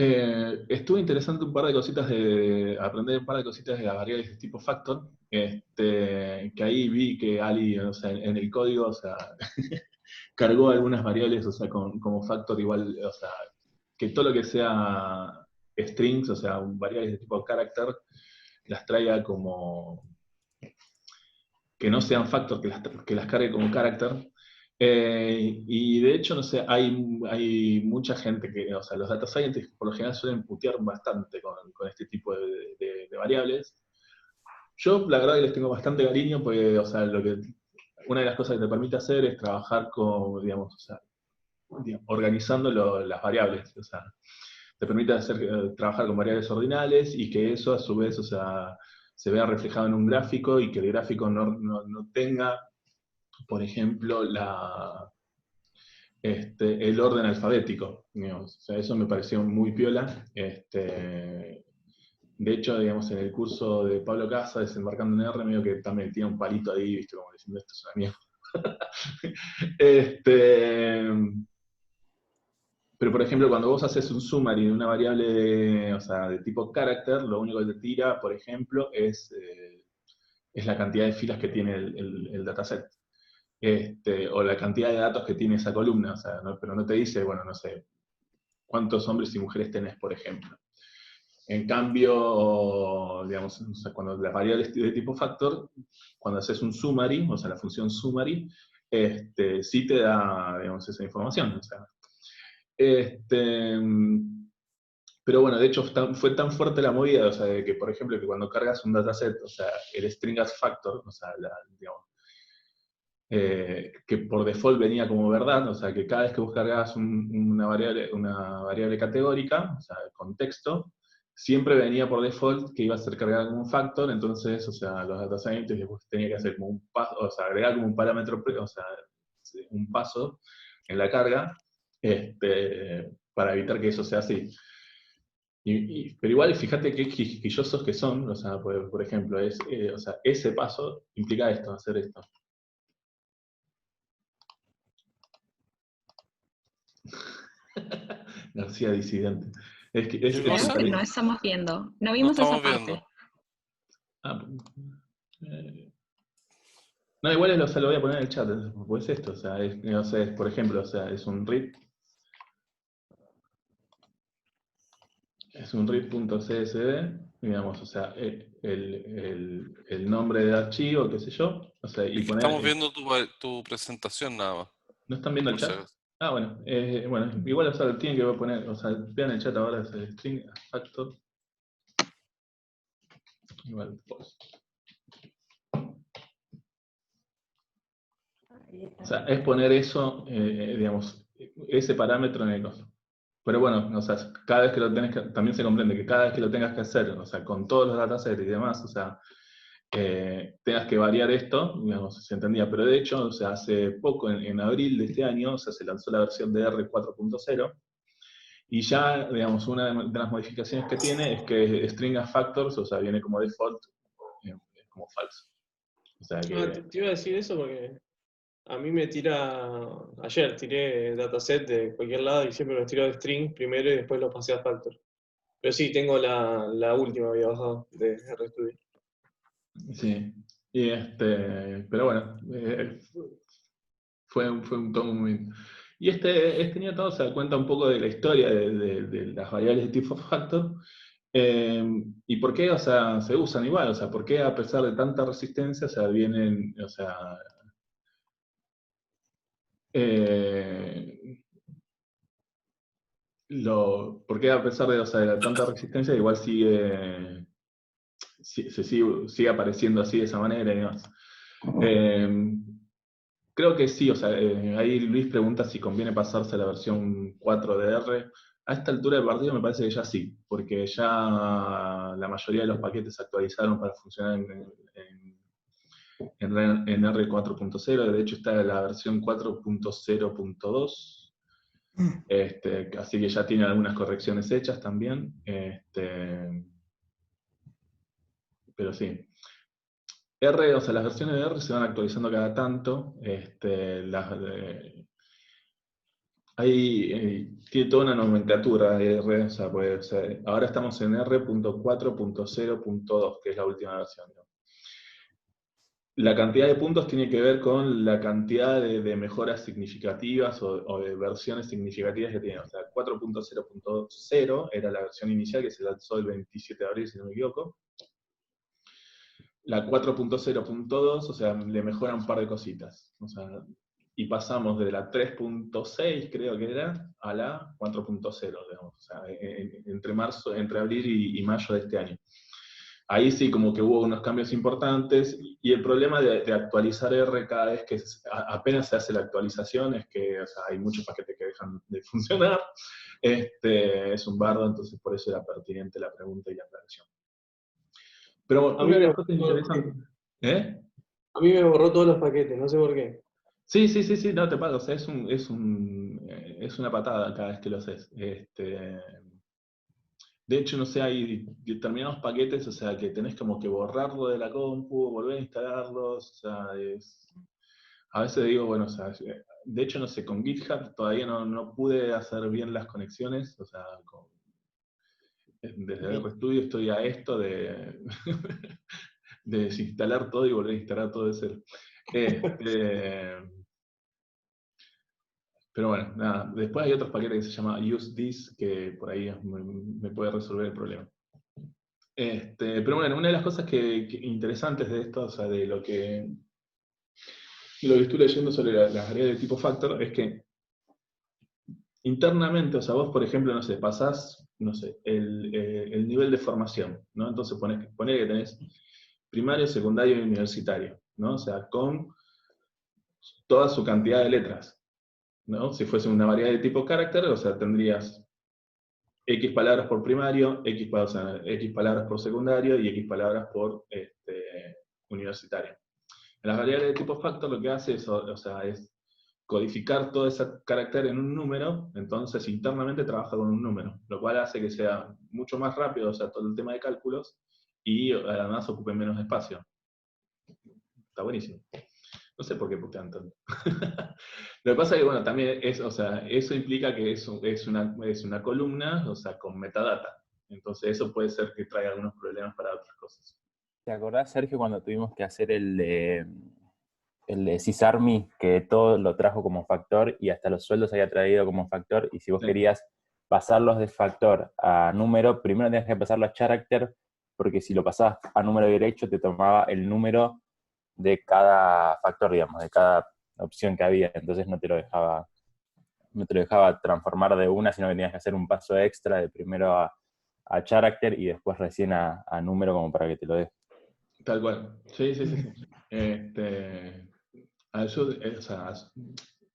Estuve interesante un par de cositas aprender un par de cositas de las variables de tipo factor, que ahí vi que Ali, o sea, en el código, o sea, cargó algunas variables, o sea, como factor igual, o sea, que todo lo que sea strings, o sea, variables de tipo character, las traiga como, que no sean factor, que las cargue como character. Y de hecho, no sé, hay mucha gente que, o sea, los data scientists por lo general suelen putear bastante con este tipo de variables. Yo, la verdad, que les tengo bastante cariño, porque, o sea, una de las cosas que te permite hacer es trabajar con, digamos, o sea, organizando las variables, o sea, te permite trabajar con variables ordinales y que eso a su vez, o sea, se vea reflejado en un gráfico y que el gráfico no tenga, por ejemplo, el orden alfabético, digamos. O sea, eso me pareció muy piola. De hecho, digamos, en el curso de Pablo Casa, Desembarcando en R, medio que también tiene un palito ahí, ¿viste? Como diciendo, esto es una mierda. Pero, por ejemplo, cuando vos haces un summary de una variable o sea, de tipo character, lo único que te tira, por ejemplo, es la cantidad de filas que tiene el dataset. O la cantidad de datos que tiene esa columna, o sea, pero no te dice, bueno, no sé, cuántos hombres y mujeres tenés, por ejemplo. En cambio, digamos, o sea, cuando las variables de tipo factor, cuando haces un summary, o sea, la función summary, sí te da, digamos, esa información. O sea, este, pero bueno, de hecho fue tan fuerte la movida, o sea, de que, por ejemplo, que cuando cargas un dataset, o sea, el string as factor, o sea, digamos, que por default venía como verdad, o sea, que cada vez que vos cargabas una variable categórica, o sea, el contexto, siempre venía por default que iba a ser cargada como un factor, entonces, o sea, los data scientists después tenían que hacer como un paso, o sea, agregar como un parámetro, o sea, un paso en la carga, para evitar que eso sea así. Pero igual, fíjate qué quisquillosos que son, o sea, por ejemplo, o sea, ese paso implica esto, hacer esto. García disidente. Es que ¿Qué Creo cosa? que no estamos viendo. No No vimos esa estamos parte. viendo. ah, no, igual o sea, lo voy a poner en el chat, pues esto, o sea, no sé, por ejemplo, o sea, es un read.csv, digamos, o sea, el nombre de archivo, qué sé yo, o sea, y Es que poner, estamos viendo tu presentación nada más, ¿no están viendo el por si chat? acaso. Ah, bueno, igual, o sea, tienen que poner, o sea, vean el chat ahora, es el string factor, igual, pues. O sea, es poner eso, digamos, ese parámetro en el coso. Pero bueno, o sea, cada vez que lo tenés que, también se comprende que cada vez que lo tengas que hacer, o sea, con todos los datasets y demás, o sea, tengas que variar esto, digamos, se entendía. Pero de hecho, o sea, hace poco, en abril de este año, o sea, se lanzó la versión de R 4.0, y ya, digamos, una de las modificaciones que tiene es que string as factors, o sea, viene como default, como falso. O sea Te iba a decir eso porque a mí me tira. Ayer tiré dataset de cualquier lado y siempre los tiro de string primero y después los pasé a factor. Pero sí, tengo la última había bajado de RStudio. sí. Pero bueno, fue un tomo muy... Y este nieto se da cuenta un poco de la historia de las variables de tipo factor, y por qué, o sea, se usan igual, o sea, por qué a pesar de tanta resistencia, o sea, vienen, o sea, eh, por qué a pesar de, o sea, de tanta resistencia, igual sigue apareciendo así de esa manera y demás. Creo que sí, o sea, ahí Luis pregunta si conviene pasarse a la versión 4 de R. A esta altura del partido me parece que ya sí, porque ya la mayoría de los paquetes se actualizaron para funcionar en R 4.0. De hecho está la versión 4.0.2, así que ya tiene algunas correcciones hechas también. Pero sí. R, o sea, las versiones de R se van actualizando cada tanto. Tiene toda una nomenclatura de R, o sea, ahora estamos en R.4.0.2, que es la última versión, ¿no? La cantidad de puntos tiene que ver con la cantidad de mejoras significativas o de versiones significativas que tiene. O sea, 4.0.0 era la versión inicial que se lanzó el 27 de abril, si no me equivoco. La 4.0.2, o sea, le mejora un par de cositas. O sea, y pasamos de la 3.6, creo que era, a la 4.0, digamos. O sea, entre abril y mayo de este año. Ahí sí como que hubo unos cambios importantes, y el problema de actualizar R cada vez que apenas se hace la actualización es que, o sea, hay muchos paquetes que dejan de funcionar, es un bardo, entonces por eso era pertinente la pregunta y la aclaración. Pero A una mí de me las borró cosas todos los interesantes... paquetes. ¿Eh? A mí me borró todos los paquetes, no sé por qué. Sí, no te pago, o sea, es una patada cada vez que lo haces. De hecho, no sé, hay determinados paquetes, o sea, que tenés como que borrarlo de la compu, volver a instalarlos, o sea, a veces digo, bueno, o sea, de hecho, no sé, con GitHub todavía no pude hacer bien las conexiones, o sea, desde RStudio estoy a esto de, de desinstalar todo y volver a instalar todo de cero. Pero bueno, nada, después hay otros paquetes que se llama Use This, que por ahí me puede resolver el problema. Pero bueno, una de las cosas interesantes de esto, o sea, de lo que estoy leyendo sobre las variables de tipo factor, es que internamente, o sea, vos, por ejemplo, no sé, pasás, no sé, el nivel de formación, ¿no? Entonces ponés que tenés primario, secundario y universitario, ¿no? O sea, con toda su cantidad de letras, ¿no? Si fuese una variable de tipo carácter, o sea, tendrías X palabras por primario, o sea, X palabras por secundario y X palabras por universitario. En las variables de tipo factor lo que hace es, o sea, es codificar todo ese carácter en un número, entonces internamente trabaja con un número, lo cual hace que sea mucho más rápido, o sea, todo el tema de cálculos, y además ocupe menos espacio. Está buenísimo. No sé por qué putean tanto. Lo que pasa es que, bueno, también o sea, eso implica que es una columna, o sea, con metadata. Entonces eso puede ser que traiga algunos problemas para otras cosas. ¿Te acordás, Sergio, cuando tuvimos que hacer el de Sysarmy, que todo lo trajo como factor y hasta los sueldos había traído como factor, y si vos Sí. querías pasarlos de factor a número, primero tenías que pasarlo a character, porque si lo pasabas a número derecho te tomaba el número de cada factor, digamos, de cada opción que había, entonces no te lo dejaba transformar de una, sino que tenías que hacer un paso extra de primero a character y después recién a número como para que te lo dé. Tal cual. Sí. O sea,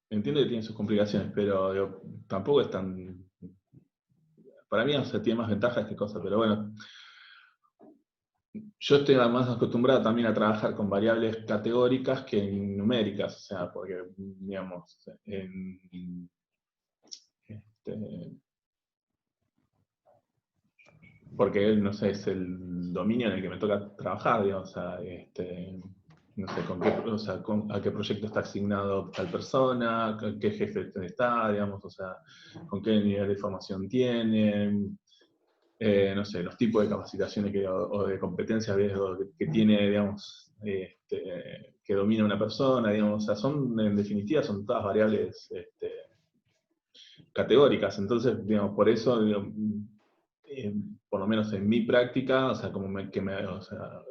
entiendo que tiene sus complicaciones, pero digo, tampoco es tan... Para mí, o sea, tiene más ventajas que cosas, pero bueno. Yo estoy más acostumbrado también a trabajar con variables categóricas que numéricas, o sea, porque, digamos, porque, no sé, es el dominio en el que me toca trabajar, digamos, o sea, no sé, a qué proyecto está asignado tal persona, qué jefe está, digamos, o sea, con qué nivel de formación tiene, no sé, los tipos de capacitaciones o de competencias que tiene, digamos, que domina una persona, digamos, o sea, en definitiva, son todas variables categóricas, entonces, digamos, por eso, digamos, por lo menos en mi práctica, o sea, o sea,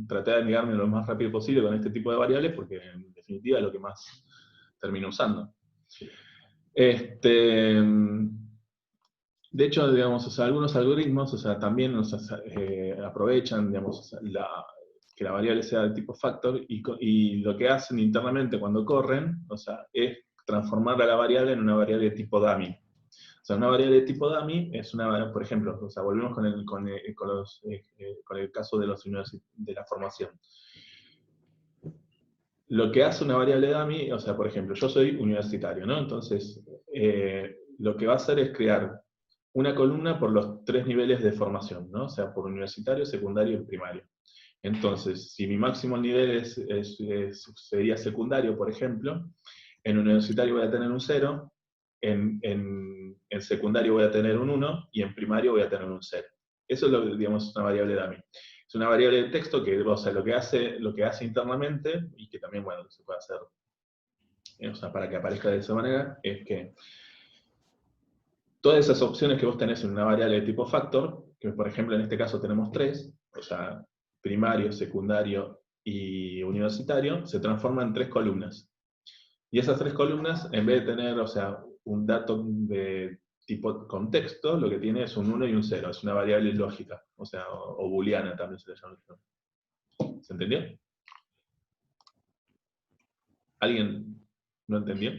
traté de ligarme lo más rápido posible con este tipo de variables, porque en definitiva es lo que más termino usando. De hecho, digamos, o sea, algunos algoritmos, o sea, también aprovechan, digamos, o sea, que la variable sea de tipo factor, y lo que hacen internamente cuando corren, o sea, es transformar a la variable en una variable de tipo dummy. O sea, una variable de tipo dummy es por ejemplo, o sea, volvemos con el caso de la formación. Lo que hace una variable dummy, o sea, por ejemplo, yo soy universitario, ¿no? Entonces, lo que va a hacer es crear una columna por los 3 niveles de formación, ¿no? O sea, por universitario, secundario y primario. Entonces, si mi máximo nivel sería secundario, por ejemplo, en universitario voy a tener un 0, en secundario voy a tener un 1 y en primario voy a tener un 0. Eso es lo que, digamos, una variable dummy. Es una variable de texto que, o sea, lo que hace internamente, y que también, bueno, se puede hacer, o sea, para que aparezca de esa manera, es que todas esas opciones que vos tenés en una variable de tipo factor, que por ejemplo en este caso tenemos 3, o sea, primario, secundario y universitario, se transforman en 3 columnas. Y esas 3 columnas, en vez de tener, o sea, un dato de tipo contexto, lo que tiene es un 1 y un 0, es una variable lógica, o sea, o booleana también se le llama. ¿Se entendió? ¿Alguien no entendió?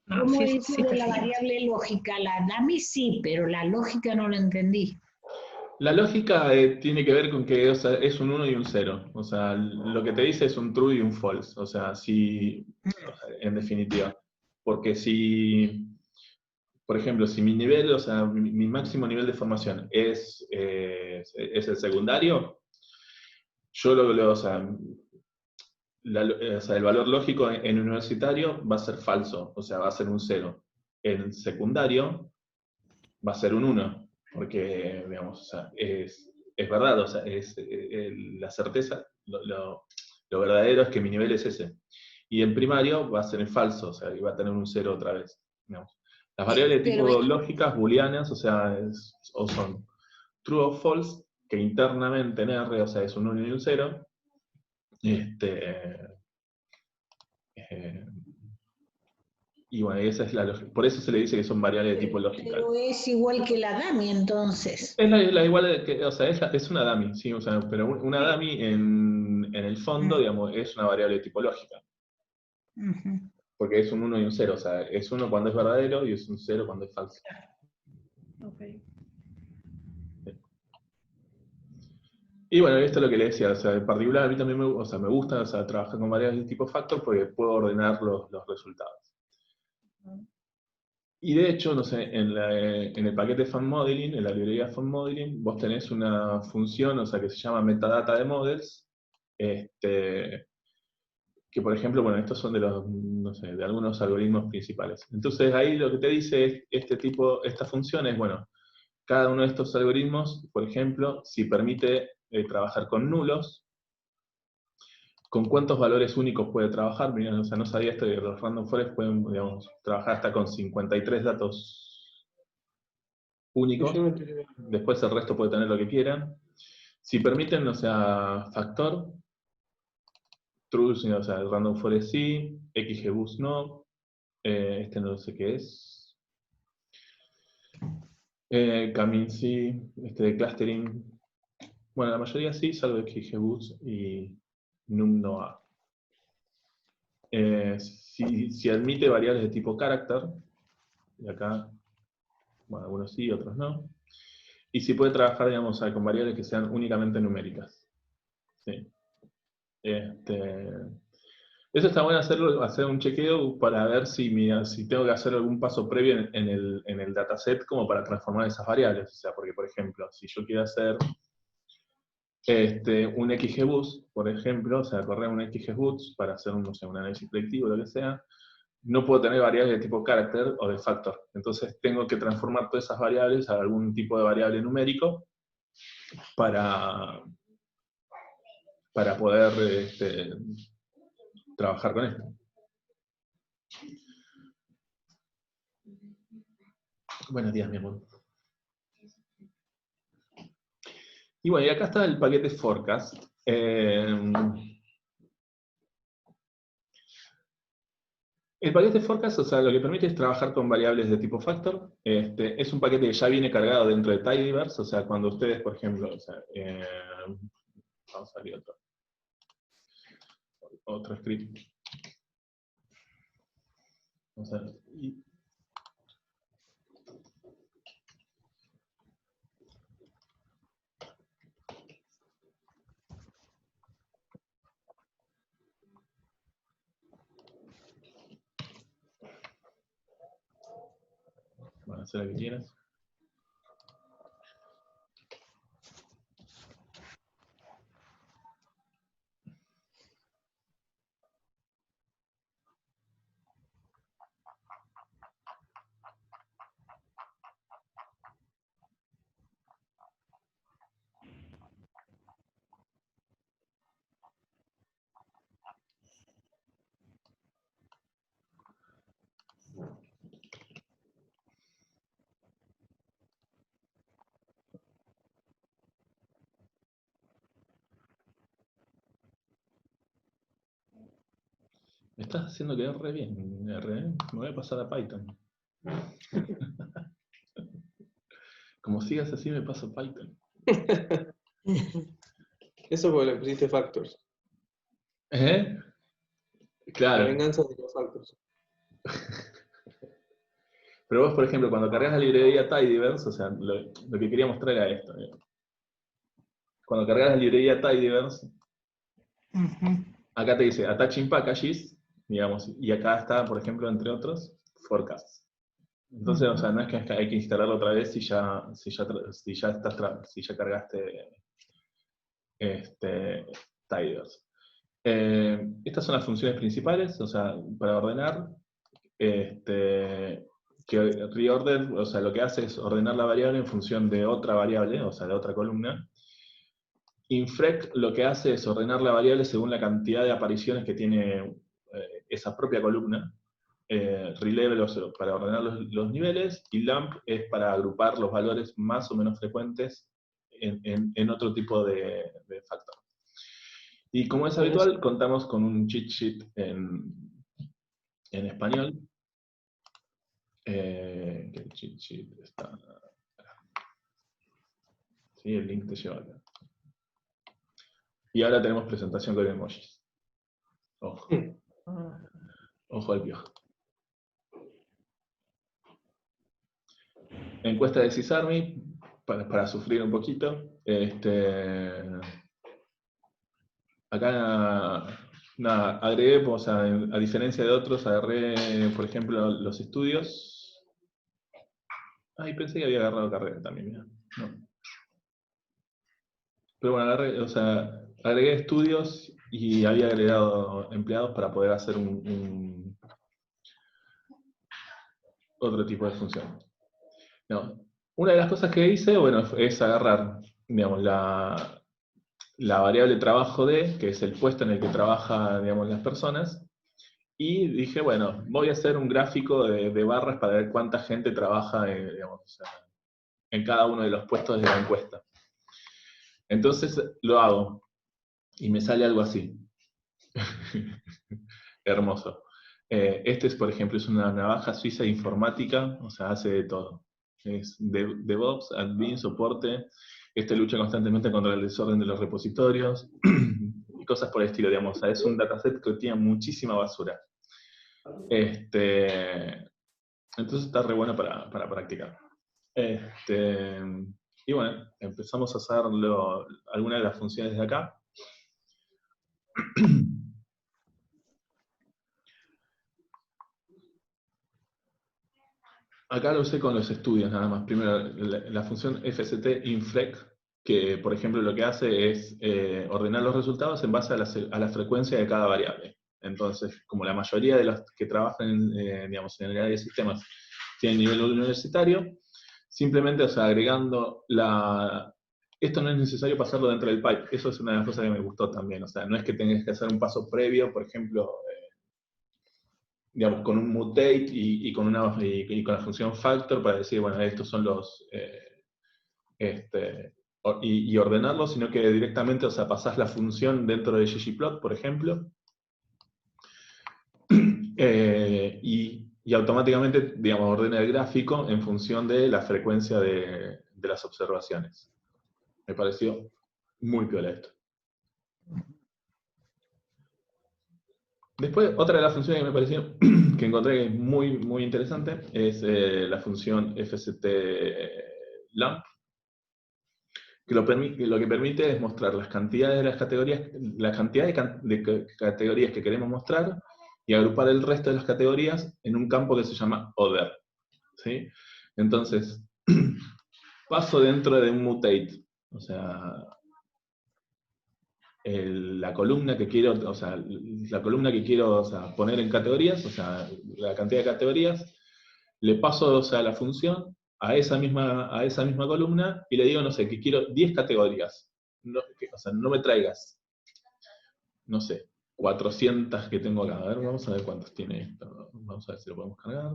¿Cómo Sí, es sí, de la perfecto. variable lógica? La dummy sí, pero la lógica no la entendí. La lógica tiene que ver con que, o sea, es un 1 y un 0. O sea, lo que te dice es un true y un false. O sea, o sea, en definitiva. Porque si, por ejemplo, si mi nivel, o sea, mi máximo nivel de formación es el secundario, yo o sea, o sea, el valor lógico en universitario va a ser falso, o sea, va a ser un 0. En secundario va a ser un 1, porque, digamos, o sea, es verdad, o sea, la certeza, lo verdadero es que mi nivel es ese. Y en primario va a ser falso, o sea, y va a tener un 0 otra vez, digamos. Las variables de Pero tipo lógicas, booleanas, o sea, o son true o false, que internamente en R, o sea, es un 1 y un 0. Eh, y bueno, esa es la lógica. Por eso se le dice que son variables de tipo lógica. pero es igual que la dummy entonces. Es la igual, o sea, es una dummy, sí, o sea, pero una dummy en el fondo, digamos, es una variable tipológica, Ujú. porque es un 1 y un 0, o sea, es 1 cuando es verdadero y es un 0 cuando es falso. Ok. Y bueno, esto es lo que le decía, o sea, en particular a mí también o sea, me gusta, o sea, trabajar con variables de tipo factor porque puedo ordenar los resultados. Y de hecho, no sé, en el paquete FunModeling, en la librería FunModeling, vos tenés una función, o sea, que se llama metadata de models, que por ejemplo, bueno, estos son de los, no sé, de algunos algoritmos principales. Entonces ahí lo que te dice es, esta función es, bueno, cada uno de estos algoritmos, por ejemplo, si permite trabajar con nulos, ¿con cuántos valores únicos puede trabajar? Mirá, o sea, no sabía esto de que los random forest pueden, digamos, trabajar hasta con 53 datos únicos. Yo no entiendo. Después el resto puede tener lo que quieran. Si permiten, o sea, factor, true, o sea, el random forest sí, XGBoost no, este no sé qué es. Camin sí, de clustering. Bueno, la mayoría sí, salvo XGBoost y num no A. Si admite variables de tipo character, y acá, bueno, algunos sí, otros no. Y si puede trabajar, digamos, con variables que sean únicamente numéricas. Sí. Eso está bueno hacer un chequeo para ver si tengo que hacer algún paso previo en el dataset como para transformar esas variables. O sea, porque, por ejemplo, si yo quiero hacer un XGBoost, por ejemplo, o sea, correr un XGBoost para hacer no sé, un análisis predictivo o lo que sea, no puedo tener variables de tipo character o de factor. Entonces tengo que transformar todas esas variables a algún tipo de variable numérico para poder trabajar con esto. Buenos días, mi amor. Y bueno, y acá está el paquete Forecast. El paquete Forecast, o sea, lo que permite es trabajar con variables de tipo factor. Es un paquete que ya viene cargado dentro de Tidyverse, o sea, cuando ustedes, por ejemplo, o sea, vamos a abrir otro script. O sea, bueno, hacer lo que quieras. Me estás haciendo quedar re bien, R, ¿eh? Me voy a pasar a Python. Como sigas así, me paso a Python. Eso porque le pusiste factors. ¿Eh? La Claro. venganza de los factors. Pero vos, por ejemplo, cuando cargas la librería Tidyverse, o sea, lo que quería mostrar era esto. Cuando cargas la librería Tidyverse, Ujú. acá te dice Attaching Packages, digamos, y acá está, por ejemplo, entre otros, Forecasts. Entonces, o sea, no es que hay que instalarlo otra vez si ya cargaste Tidyverse. Estas son las funciones principales, o sea, para ordenar, que reorder, o sea, lo que hace es ordenar la variable en función de otra variable, o sea, de otra columna. Infrect lo que hace es ordenar la variable según la cantidad de apariciones que tiene esa propia columna. Relevel para ordenar los niveles, y lamp es para agrupar los valores más o menos frecuentes en otro tipo de factor. Y como es habitual, contamos con un cheat sheet en español. Que el cheat sheet está acá. Sí, el link te lleva acá. Y ahora tenemos presentación con emojis. Ojo. Ojo al piojo. Encuesta de Sysarmy, para sufrir un poquito. Acá, nada, agregué, o sea, a diferencia de otros, agarré, por ejemplo, los estudios. Ay, pensé que había agarrado carrera también, mira. No. Pero bueno, agregué estudios y había agregado empleados para poder hacer otro tipo de función. No. Una de las cosas que hice, bueno, es agarrar, digamos, la variable trabajo de, que es el puesto en el que trabajan, digamos, las personas, y dije, bueno, voy a hacer un gráfico de barras para ver cuánta gente trabaja digamos, o sea, en cada uno de los puestos de la encuesta. Entonces lo hago, y me sale algo así. Hermoso. Este es, por ejemplo, es una navaja suiza informática, o sea, hace de todo. Es DevOps, admin, soporte. Este lucha constantemente contra el desorden de los repositorios y cosas por el estilo, digamos. O sea, es un dataset que tiene muchísima basura. Entonces está re bueno para practicar. Y bueno, empezamos a hacer algunas de las funciones de acá. Acá lo usé con los estudios nada más. Primero, la función fst-infrect, que por ejemplo lo que hace es ordenar los resultados en base a la frecuencia de cada variable. Entonces, como la mayoría de los que trabajan digamos, en el área de sistemas tienen nivel universitario, simplemente, o sea, agregando esto no es necesario pasarlo dentro del pipe. Eso es una de las cosas que me gustó también. O sea, no es que tengas que hacer un paso previo, por ejemplo, digamos, con un mutate y con la función factor para decir, bueno, estos son los... y ordenarlos, sino que directamente, o sea, pasás la función dentro de ggplot, por ejemplo, y automáticamente, digamos, ordena el gráfico en función de la frecuencia de las observaciones. Me pareció muy piola esto. Después, otra de las funciones que me pareció, que encontré muy, muy interesante, es la función fst-lamp, que lo que permite es mostrar las cantidades de las categorías, la cantidad de categorías que queremos mostrar, y agrupar el resto de las categorías en un campo que se llama Other. ¿Sí? Entonces, paso dentro de un mutate, o sea, la columna que quiero, o sea, poner en categorías, o sea, la cantidad de categorías, le paso, o sea, la función a esa misma columna y le digo, no sé, que quiero 10 categorías. No, o sea, no me traigas, no sé, 400 que tengo acá. A ver, vamos a ver cuántos tiene esto. Vamos a ver si lo podemos cargar.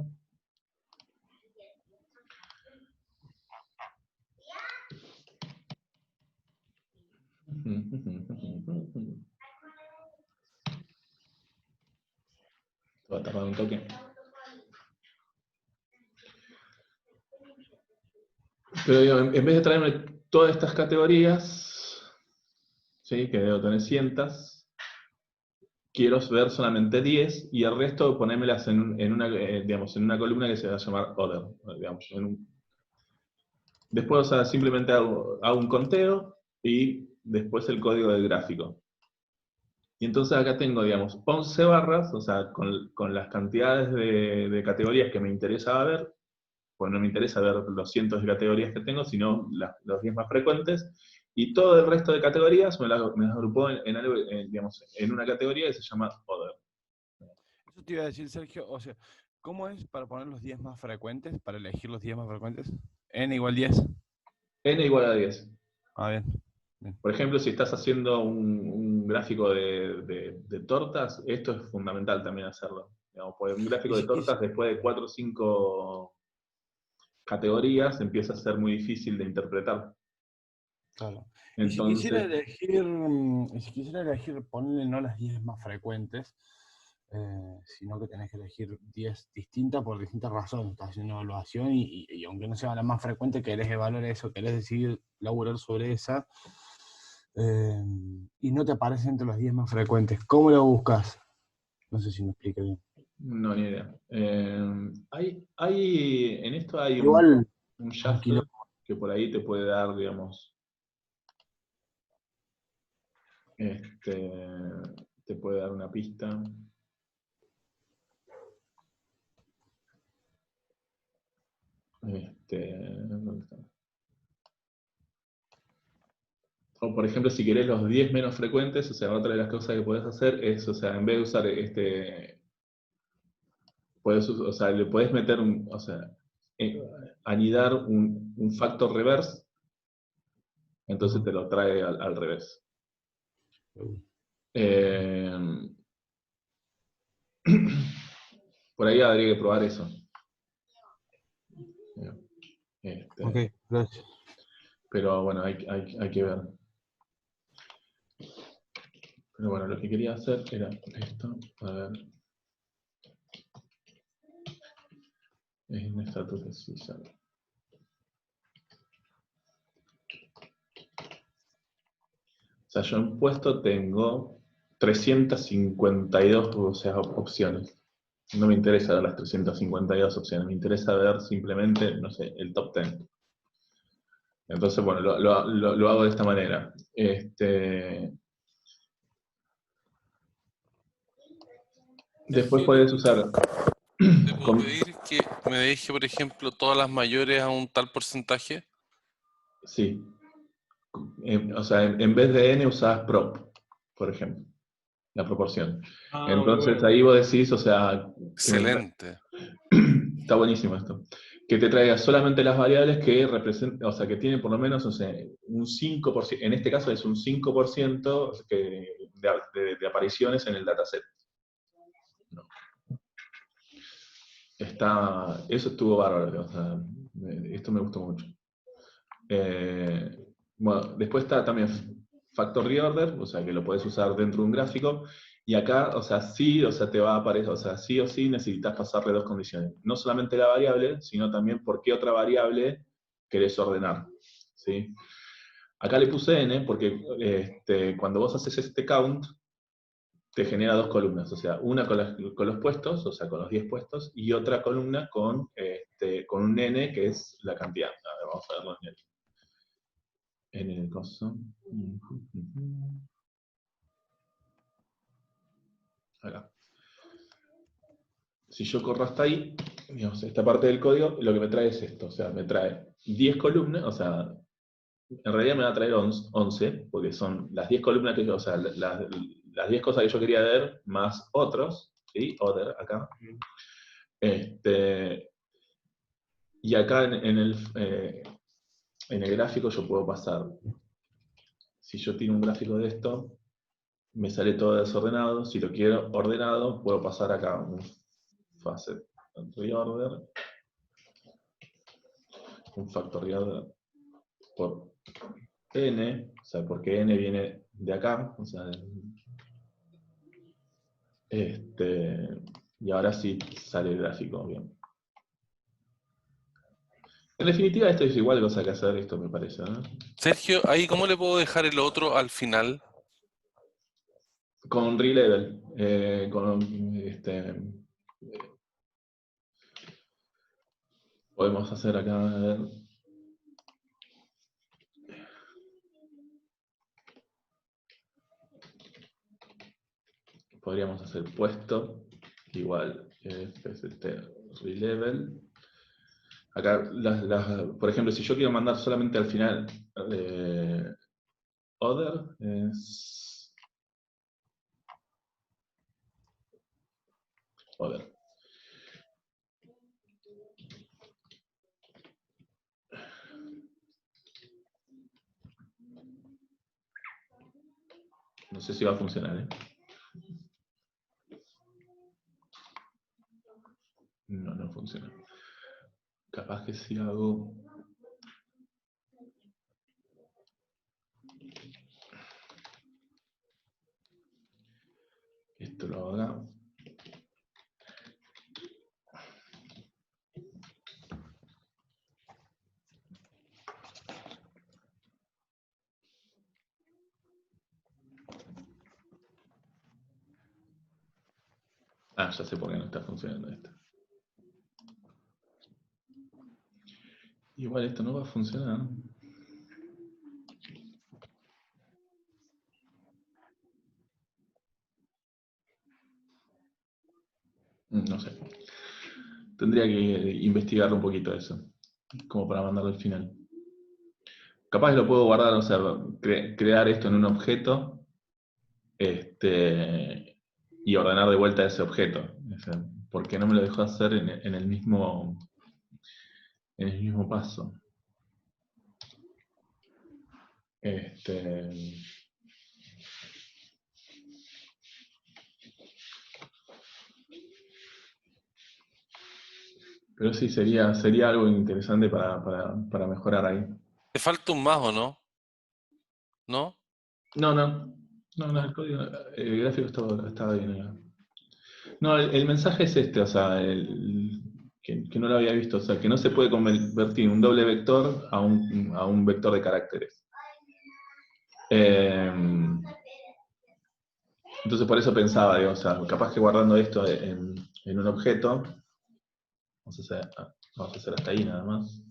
Va a tardar un toque. Pero digo, en vez de traerme todas estas categorías, ¿sí? Que debo tener cientos, quiero ver solamente 10 y el resto ponérmelas en una, digamos, en una columna que se va a llamar Other. Digamos, después, o sea, simplemente hago un conteo y después el código del gráfico. Y entonces acá tengo, digamos, 11 barras, o sea, con las cantidades de categorías que me interesa ver, pues no me interesa ver los cientos de categorías que tengo, sino los 10 más frecuentes, y todo el resto de categorías me las agrupó en algo, digamos, en una categoría que se llama Other. Eso te iba a decir, Sergio, o sea, ¿cómo es para poner los 10 más frecuentes, para elegir los 10 más frecuentes? N igual 10. N igual a 10. Ah, bien. Por ejemplo, si estás haciendo un gráfico de tortas, esto es fundamental también hacerlo. Digamos, porque un gráfico de tortas, después de 4 o 5 categorías, empieza a ser muy difícil de interpretar. Claro. Entonces, y si quisiera elegir, ponerle no las 10 más frecuentes, sino que tenés que elegir 10 distintas por distintas razones. Estás haciendo una evaluación y aunque no sea la más frecuente, querés evaluar eso, querés decidir laburar sobre esa, y no te aparece entre las 10 más frecuentes. ¿Cómo lo buscas? No sé si me expliqué bien. no, ni idea. En esto hay Igual, un shuffle que por ahí te puede dar, digamos, te puede dar una pista. ¿Dónde está? O por ejemplo, si querés los 10 menos frecuentes, o sea, otra de las cosas que podés hacer es, o sea, en vez de usar o sea, le podés meter anidar un factor reverse, entonces te lo trae al revés. Por ahí habría que probar eso. Ok, gracias. Pero bueno, hay que ver. Pero bueno, lo que quería hacer era esto. A ver. Es un estatus de Caesar. O sea, yo en puesto tengo 352, o sea, opciones. No me interesa ver las 352 opciones, me interesa ver simplemente, no sé, el top 10. Entonces, bueno, lo hago de esta manera. Después puedes usar... ¿Te puedo pedir que me deje, por ejemplo, todas las mayores a un tal porcentaje? Sí. O sea, en vez de n usás prop, por ejemplo, la proporción. Entonces bueno. ahí vos decís, o sea... Excelente. Está buenísimo esto. Que te traiga solamente las variables que representan, o sea, que tienen por lo menos, o sea, un 5%, en este caso es un 5% de apariciones en el dataset. No. Eso estuvo bárbaro, o sea, esto me gustó mucho. Bueno, después está también factor reorder, o sea, que lo podés usar dentro de un gráfico, y acá, o sea, sí, o sea, te va a aparecer, o sea, sí o sí necesitas pasarle dos condiciones. No solamente la variable, sino también por qué otra variable querés ordenar, ¿sí? Acá le puse n porque cuando vos haces este count, te genera dos columnas, o sea, una con los puestos, o sea, con los 10 puestos, y otra columna con un n, que es la cantidad. A ver, vamos a verlo en el coso. Acá. Si yo corro hasta ahí, digamos, esta parte del código, lo que me trae es esto, o sea, me trae 10 columnas, o sea, en realidad me va a traer 11, porque son las 10 columnas que yo, o sea, las 10 cosas que yo quería ver, más otros, ¿sí? Other, acá. Y acá en el gráfico yo puedo pasar, si yo tiro un gráfico de esto, me sale todo desordenado. Si lo quiero ordenado, puedo pasar acá un facet reorder, un factor reorder por n, o sea, porque n viene de acá, o sea, Y ahora sí sale el gráfico bien. En definitiva, esto es igual cosa que hacer esto, me parece, ¿no? Sergio, ahí ¿cómo le puedo dejar el otro al final? Con relevel, podemos hacer acá, a ver. Podríamos hacer puesto, igual, relevel. Acá, por ejemplo, si yo quiero mandar solamente al final other, es other. No sé si va a funcionar, ¿eh? No, no funciona. Capaz que si hago... Esto lo haga. Ah, ya sé por qué no está funcionando esto. Igual esto no va a funcionar. No sé. Tendría que investigar un poquito eso, como para mandarlo al final. Capaz que lo puedo guardar, o sea, crear esto en un objeto y ordenar de vuelta ese objeto. O sea, porque no me lo dejó hacer en el mismo paso. Pero sí, sería algo interesante para mejorar ahí. ¿Te falta un más o no? ¿No? No, el código, el gráfico estaba bien acá. No, el mensaje es este, o sea, que no lo había visto, o sea, que no se puede convertir un doble vector a un vector de caracteres. Entonces por eso pensaba, digo, o sea, capaz que guardando esto en un objeto, vamos a hacer hasta ahí nada más.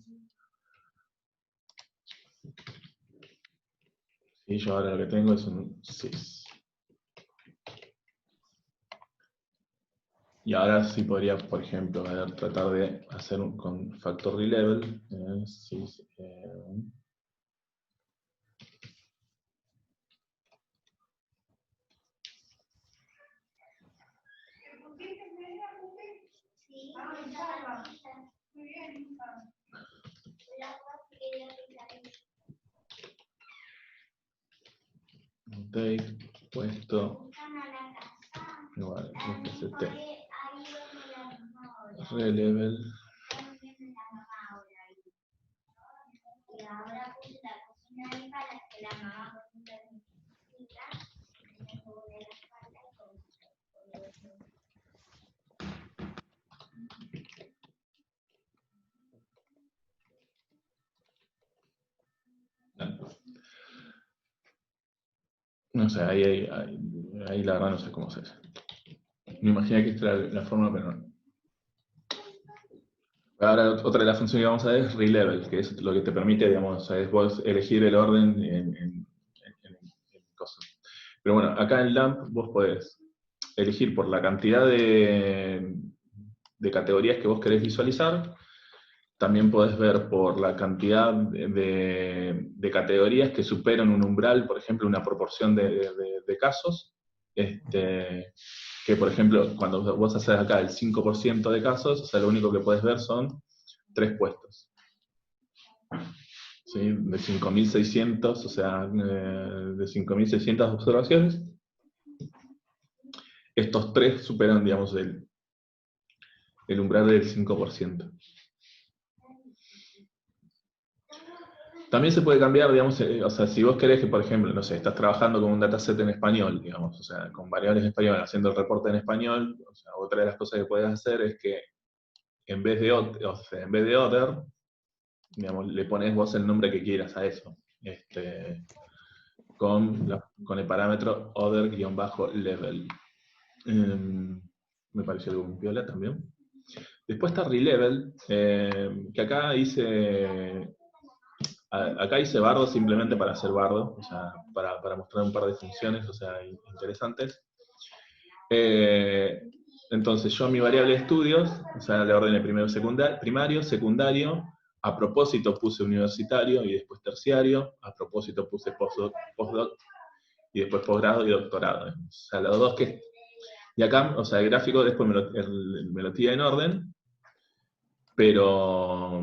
Y yo ahora lo que tengo es un sys. Y ahora sí podría, por ejemplo, tratar de hacer con factor relevel. Sys, rotate, puesto, igual, fct, relevel, no sé, ahí la verdad no sé cómo se hace. Me imaginé que esta era la forma, pero no. Ahora otra de las funciones que vamos a ver es relevel, que es lo que te permite, digamos, es vos elegir el orden en cosas. Pero bueno, acá en LAMP vos podés elegir por la cantidad de categorías que vos querés visualizar. También podés ver por la cantidad de categorías que superan un umbral, por ejemplo, una proporción de casos. Que, por ejemplo, cuando vos haces acá el 5% de casos, o sea, lo único que podés ver son 3 puestos. ¿Sí? De 5.600, o sea, de 5.600 observaciones, estos 3 superan, digamos, el umbral del 5%. También se puede cambiar, digamos, o sea, si vos querés que, por ejemplo, no sé, estás trabajando con un dataset en español, digamos, o sea, con variables en español, haciendo el reporte en español, o sea, otra de las cosas que puedes hacer es que en vez de, o sea, en vez de other, digamos, le pones vos el nombre que quieras a eso, con el parámetro other-level. Me pareció algo muy piola también. Después está relevel, que acá hice bardo simplemente para hacer bardo, o sea, para mostrar un par de funciones, o sea, interesantes. Entonces yo mi variable de estudios, o sea, le ordené primero primario, secundario, a propósito puse universitario y después terciario, a propósito puse postdoc y después posgrado y doctorado. O sea, los dos que... Y acá, o sea, el gráfico después me lo tira en orden, pero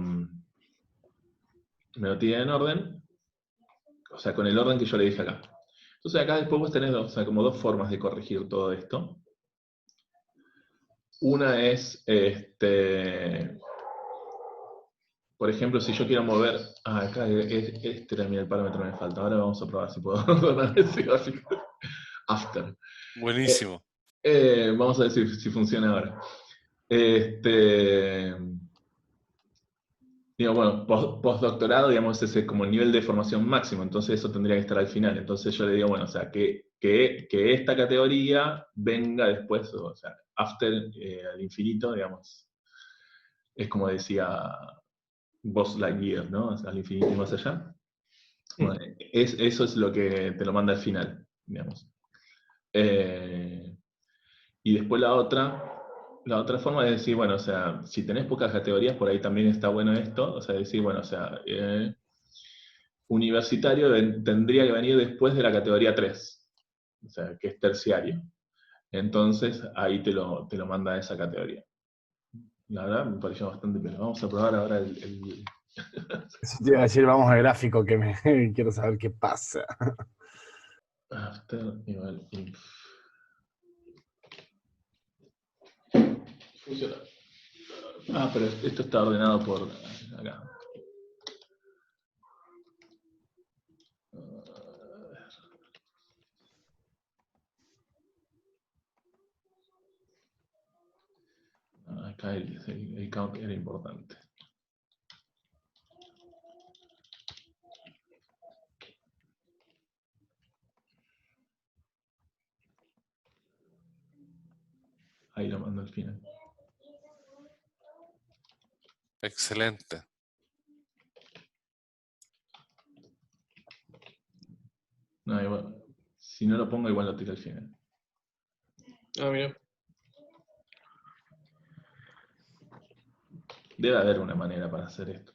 me lo tira en orden, o sea, con el orden que yo le dije acá. Entonces acá después vos tenés, o sea, como dos formas de corregir todo esto. Una es, por ejemplo, si yo quiero mover, acá este era el parámetro que me falta, ahora vamos a probar si puedo ordenar ese gráfico. After. Buenísimo. Vamos a ver si funciona ahora. Digo, bueno, postdoctorado, digamos, ese es como el nivel de formación máximo, entonces eso tendría que estar al final. Entonces yo le digo, bueno, o sea, que esta categoría venga después, o sea, after al infinito, digamos, es como decía Buzz Lightyear, ¿no? O sea, al infinito y más allá. Bueno, eso es lo que te lo manda al final, digamos. Y después la otra forma es decir, bueno, o sea, si tenés pocas categorías, por ahí también está bueno esto, o sea, decir, bueno, o sea, universitario tendría que venir después de la categoría 3, o sea, que es terciario. Entonces, ahí te lo manda a esa categoría. La verdad, me pareció bastante, pero vamos a probar ahora el... Eso te iba a decir, vamos al gráfico que me quiero saber qué pasa. After igual inf. Funciona. Pero esto está ordenado por acá. Acá el count era importante. Ahí lo mando al final. Excelente. No, igual, si no lo pongo, igual lo tiro al final. Mira. Debe haber una manera para hacer esto.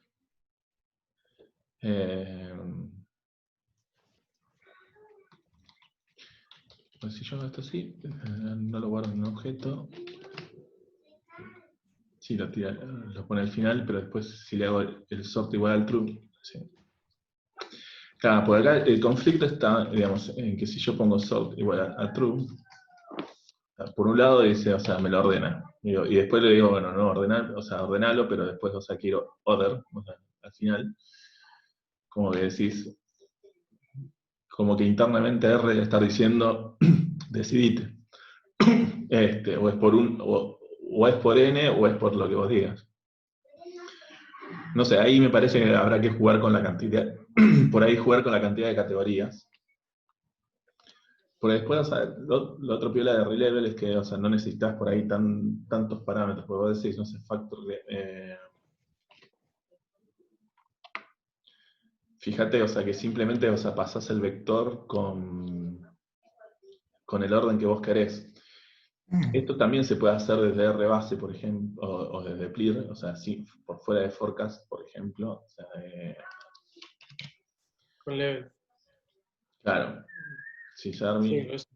Pues si yo hago esto así, no lo guardo en un objeto. Sí, lo pone al final, pero después si le hago el sort igual al true. Sí. Claro, por acá el conflicto está, digamos, en que si yo pongo sort igual a true, por un lado dice, o sea, me lo ordena. Y después le digo, bueno, no, ordenalo, pero después, o sea, quiero other, o sea, al final. Como que decís, como que internamente R debe estar diciendo, decidite. O es por o es por N o es por lo que vos digas. No sé, ahí me parece que habrá que jugar con la cantidad, por ahí jugar con la cantidad de categorías. Porque después, o sea, lo otro piola de relevel es que, o sea, no necesitas por ahí tantos parámetros, porque vos decís, no sé, factor fíjate, o sea, que simplemente, o sea, pasás el vector con el orden que vos querés. Esto también se puede hacer desde RBase, por ejemplo, o desde Plir, o sea, sí, por fuera de Forecast, por ejemplo. O sea, Con level. claro, Sysarmy, Sí, eso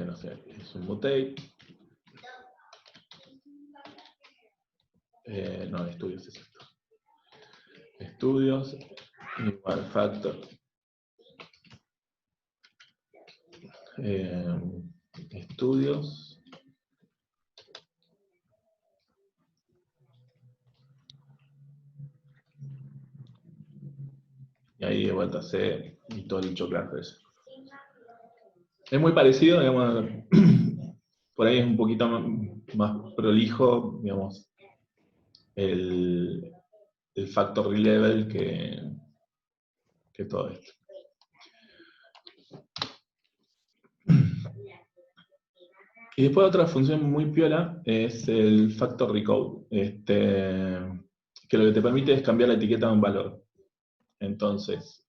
no sé, es un mutate. No, estudios es esto. Estudios, igual factor. Estudios. ahí de vuelta C y todo el chocolate ese. Es muy parecido, digamos, por ahí es un poquito más prolijo, digamos, el factor level que todo esto. Y después otra función muy piola es el factor recode, que lo que te permite es cambiar la etiqueta de un valor. Entonces,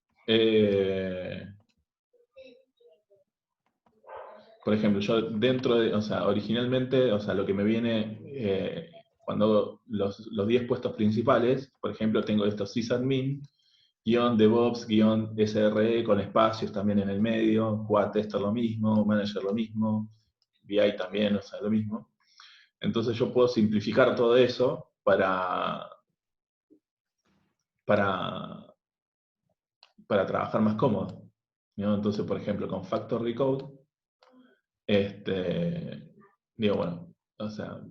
por ejemplo, yo dentro de, o sea, originalmente, o sea, lo que me viene cuando los 10 puestos principales, por ejemplo, tengo estos sysadmin, DevOps, SRE con espacios también en el medio, QA tester lo mismo, manager lo mismo, BI también, o sea, lo mismo. Entonces yo puedo simplificar todo eso para trabajar más cómodo, ¿no? Entonces, por ejemplo, con Factor Recode, digo, bueno, o sea,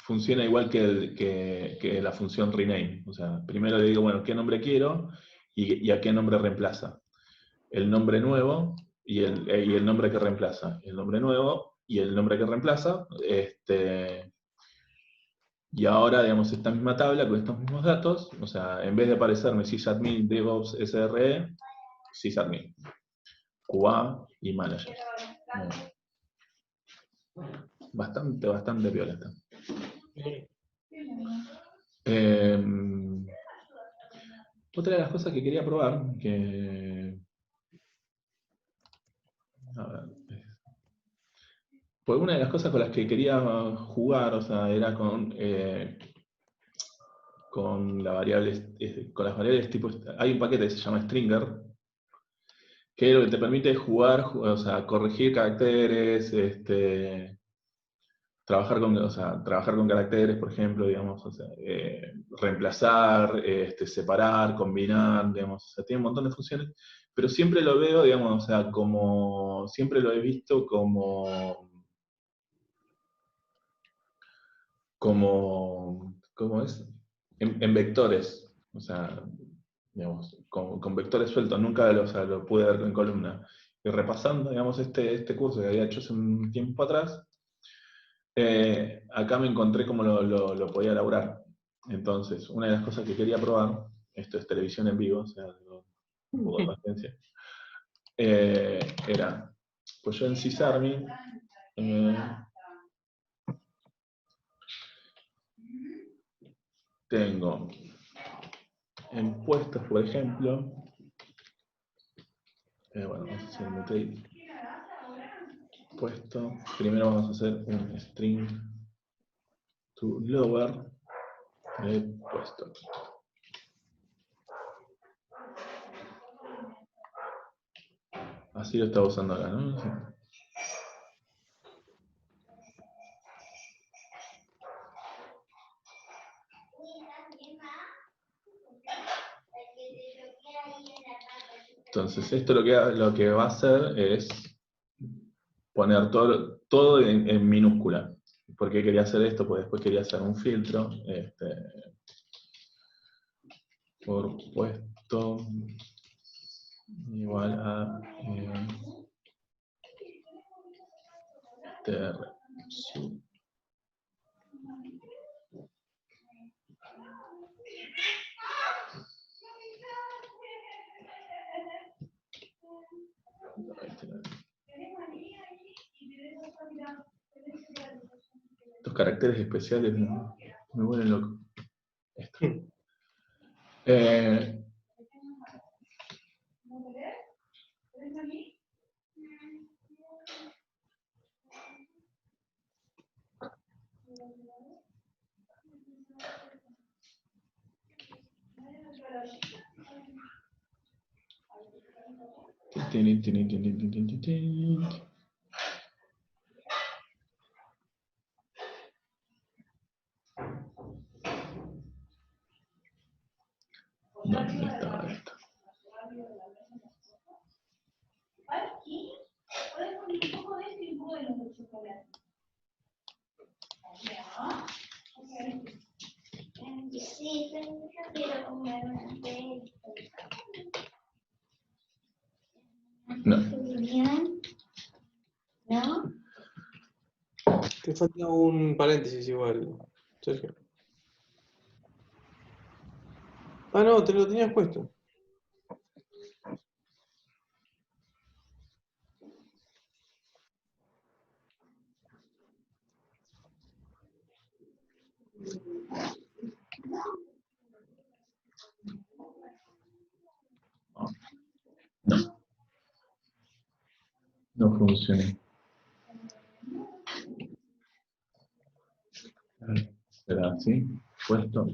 funciona igual que la función rename. O sea, primero le digo, bueno, ¿qué nombre quiero? Y a qué nombre reemplaza. El nombre nuevo y el nombre que reemplaza. El nombre nuevo y el nombre que reemplaza. Y ahora, digamos, esta misma tabla con estos mismos datos, o sea, en vez de aparecerme sysadmin, DevOps, SRE, sysadmin, QA y manager. Bastante piola está. Otra de las cosas que quería probar, a ver, pues una de las cosas con las que quería jugar, o sea, era con las variables tipo, hay un paquete que se llama Stringer, que lo que te permite es jugar, o sea, corregir caracteres, trabajar con caracteres, por ejemplo, digamos, o sea, reemplazar, separar, combinar, digamos, o sea, tiene un montón de funciones, pero siempre lo veo, digamos, o sea, siempre lo he visto como ¿cómo es? En vectores, o sea, digamos, con vectores sueltos, nunca lo pude ver en columna. Y repasando, digamos, este curso que había hecho hace un tiempo atrás, acá me encontré cómo lo podía elaborar. Entonces, una de las cosas que quería probar, esto es televisión en vivo, o sea, un poco de paciencia, era, pues yo en Sysarmy, tengo en puestos, por ejemplo, bueno, vamos a hacer un mutate. Puesto, primero vamos a hacer un string to lower de puesto. Así lo estaba usando acá, ¿no? Sí. Entonces, esto lo que va a hacer es poner todo en minúscula. ¿Por qué quería hacer esto? Pues después quería hacer un filtro por puesto igual a tr sub. Estos caracteres especiales me vuelven loco. Esto. ¿Dónde estaba esto? Sí, pero yo quiero comer una vez. No. ¿No? Te falta un paréntesis igual, Sergio. Ah, no, te lo tenías puesto. No. No funciona. ¿Será así? Puesto.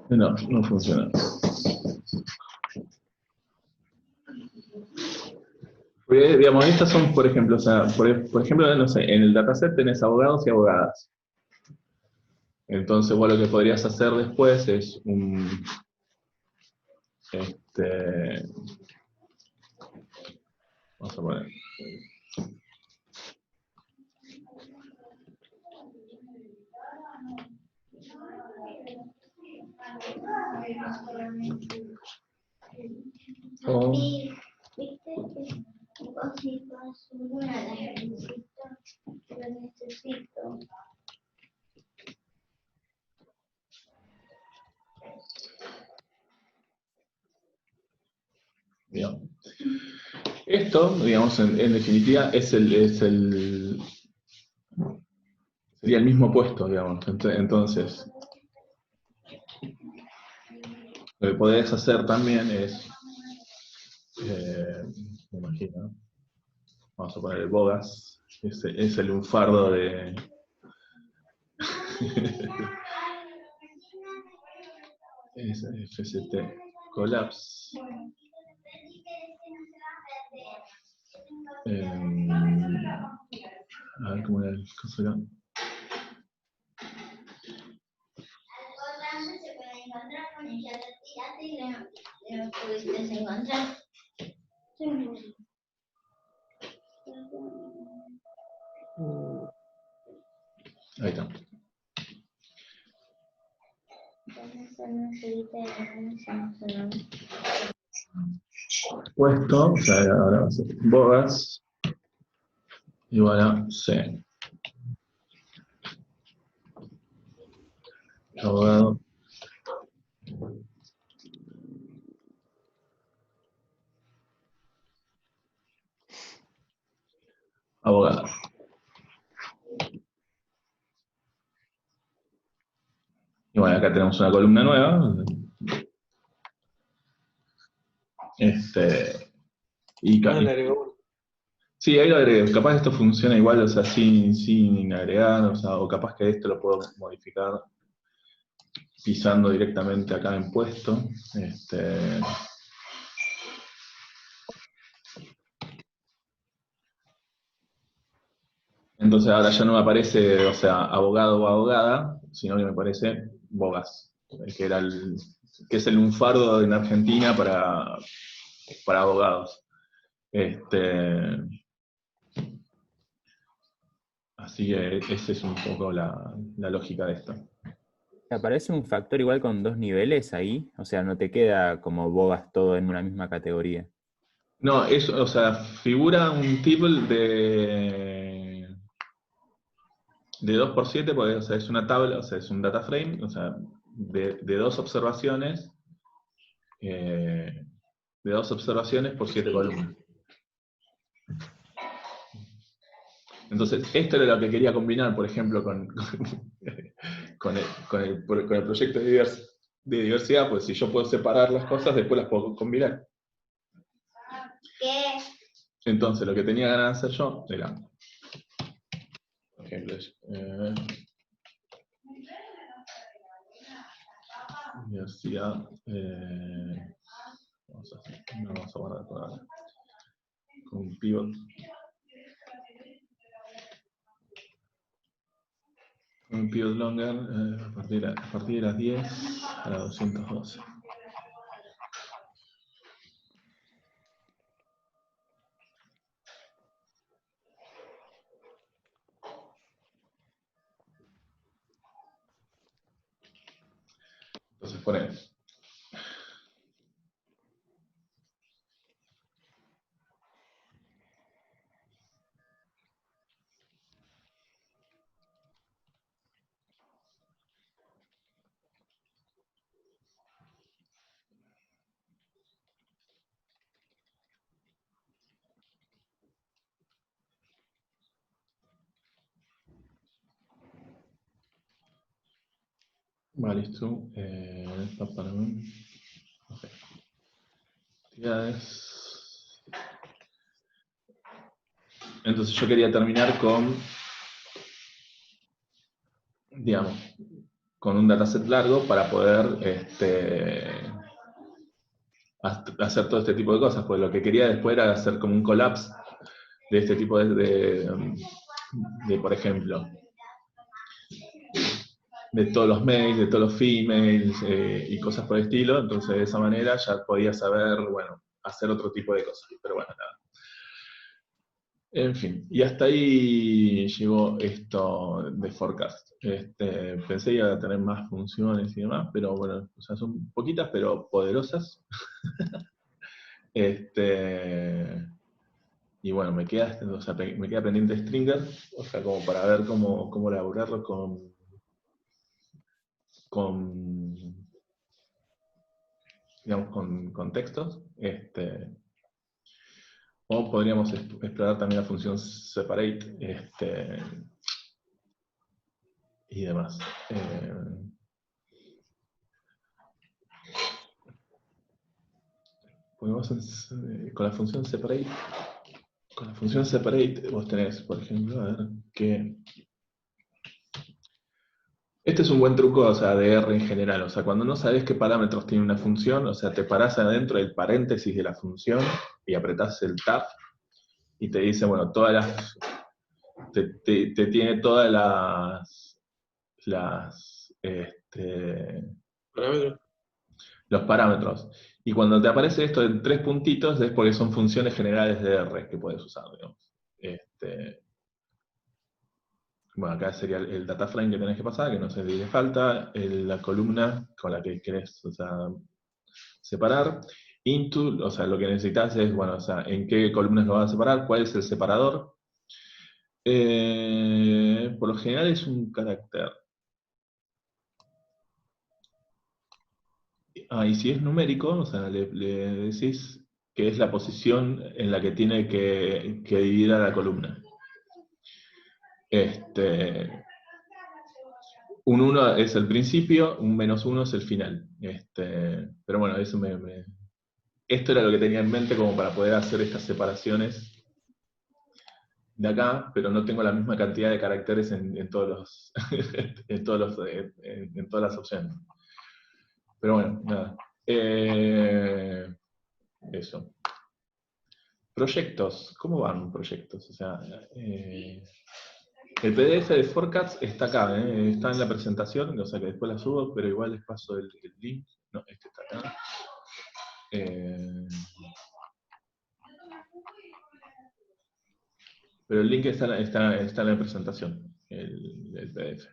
No, no funciona. Porque, digamos, estas son, por ejemplo, o sea, por ejemplo, no sé, en el dataset tenés abogados y abogadas. Entonces, vos lo que podrías hacer después es vamos a poner, o, ¿Viste que vos si vas una la necesito? Lo necesito. digamos. Esto, digamos, en definitiva, sería el mismo puesto, digamos. Entonces, lo que podés hacer también es, me imagino, vamos a poner el bogas, es el lunfardo de... es FST collapse. A ver cómo era el caso acá. Algo grande se puede encontrar con ella, lo tiraste y no pudiste encontrar. Ahí está. Puesto, o sea, ahora va a ser bogas igual a C. Abogado. Abogada. Y bueno, acá tenemos una columna nueva. Y Ah, le agregó. sí, ahí lo agregué. Capaz esto funciona igual, o sea, sin agregar, o sea, o capaz que esto lo puedo modificar pisando directamente acá en puesto. Entonces ahora ya no me aparece, o sea, abogado o abogada, sino que me aparece bogas, que es el lunfardo en Argentina para abogados. Así que esa es un poco la lógica de esto. ¿Te aparece un factor igual con dos niveles ahí? O sea, no te queda como bogas todo en una misma categoría. No, eso, o sea, figura un table de 2x7, porque, o sea, es una tabla, o sea, es un data frame, o sea, de dos observaciones, por 7 columnas. Entonces, esto era lo que quería combinar, por ejemplo, con el proyecto de diversidad, pues si yo puedo separar las cosas, después las puedo combinar. ¿Qué? Entonces, lo que tenía ganas de hacer yo era, por ejemplo, diversidad, no vamos a guardar por ahora, con un pivot. Un pivot longer a partir de las 10 a las 212. Ponele. Vale, listo. Ok. Actividades. Entonces yo quería terminar con, digamos, con un dataset largo para poder hacer todo este tipo de cosas, pues lo que quería después era hacer como un collapse de este tipo de, por ejemplo, de todos los mails, de todos los females y cosas por el estilo, entonces de esa manera ya podía saber, bueno, hacer otro tipo de cosas, pero bueno, nada. En fin, y hasta ahí llegó esto de Forecast. Pensé que iba a tener más funciones y demás, pero bueno, o sea, son poquitas pero poderosas. Y bueno, me queda pendiente Stringer, o sea, como para ver cómo elaborarlo digamos, con textos. O podríamos explorar también la función separate y demás. Con la función separate. Con la función separate vos tenés, por ejemplo, a ver, que este es un buen truco, o sea, de R en general. O sea, cuando no sabes qué parámetros tiene una función, o sea, te parás adentro del paréntesis de la función y apretás el tab y te dice, bueno, todas las... Te tiene todas Parámetros. los parámetros. Y cuando te aparece esto en 3 puntitos es porque son funciones generales de R que puedes usar, digamos. Bueno, acá sería el data frame que tenés que pasar, que no sé si le falta, la columna con la que querés, o sea, separar. Into, o sea, lo que necesitas es, bueno, o sea, en qué columnas lo vas a separar, cuál es el separador. Por lo general es un carácter. Y si es numérico, o sea, le decís que es la posición en la que tiene que dividir a la columna. Un 1 es el principio, un -1 es el final. Pero bueno, eso esto era lo que tenía en mente como para poder hacer estas separaciones de acá, pero no tengo la misma cantidad de caracteres en todos los, en todas las opciones. Pero bueno, nada. Eso. Proyectos, ¿cómo van proyectos? O sea, el PDF de Forecast está acá, está en la presentación, o sea que después la subo, pero igual les paso el link. No, este está acá. Pero el link está en la presentación, el PDF.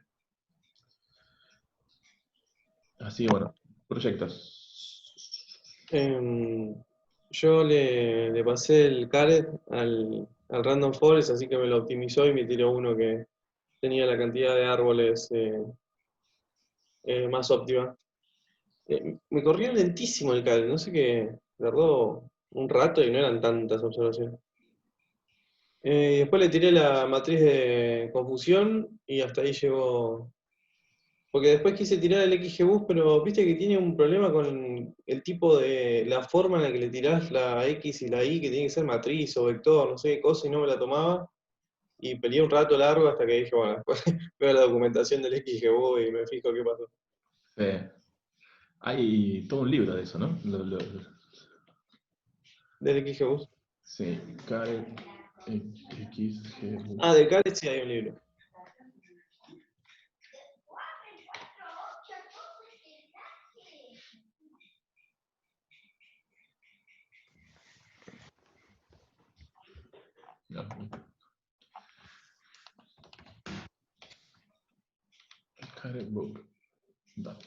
Así, bueno, proyectos. Yo le pasé el caret al Random Forest, así que me lo optimizó y me tiró uno que tenía la cantidad de árboles más óptima. Me corrió lentísimo el caret, no sé qué, tardó un rato y no eran tantas observaciones. Después le tiré la matriz de confusión y hasta ahí llegó. Porque después quise tirar el XGBoost, pero viste que tiene un problema con el tipo de la forma en la que le tirás la X y la Y, que tiene que ser matriz o vector, no sé qué cosa, y no me la tomaba. Y peleé un rato largo hasta que dije, bueno, después veo la documentación del XGBoost y me fijo qué pasó. Hay todo un libro de eso, ¿no? ¿Del XGBoost? Sí, Caret XGBoost. Ah, de Caret sí hay un libro. No. Caret book. Dale.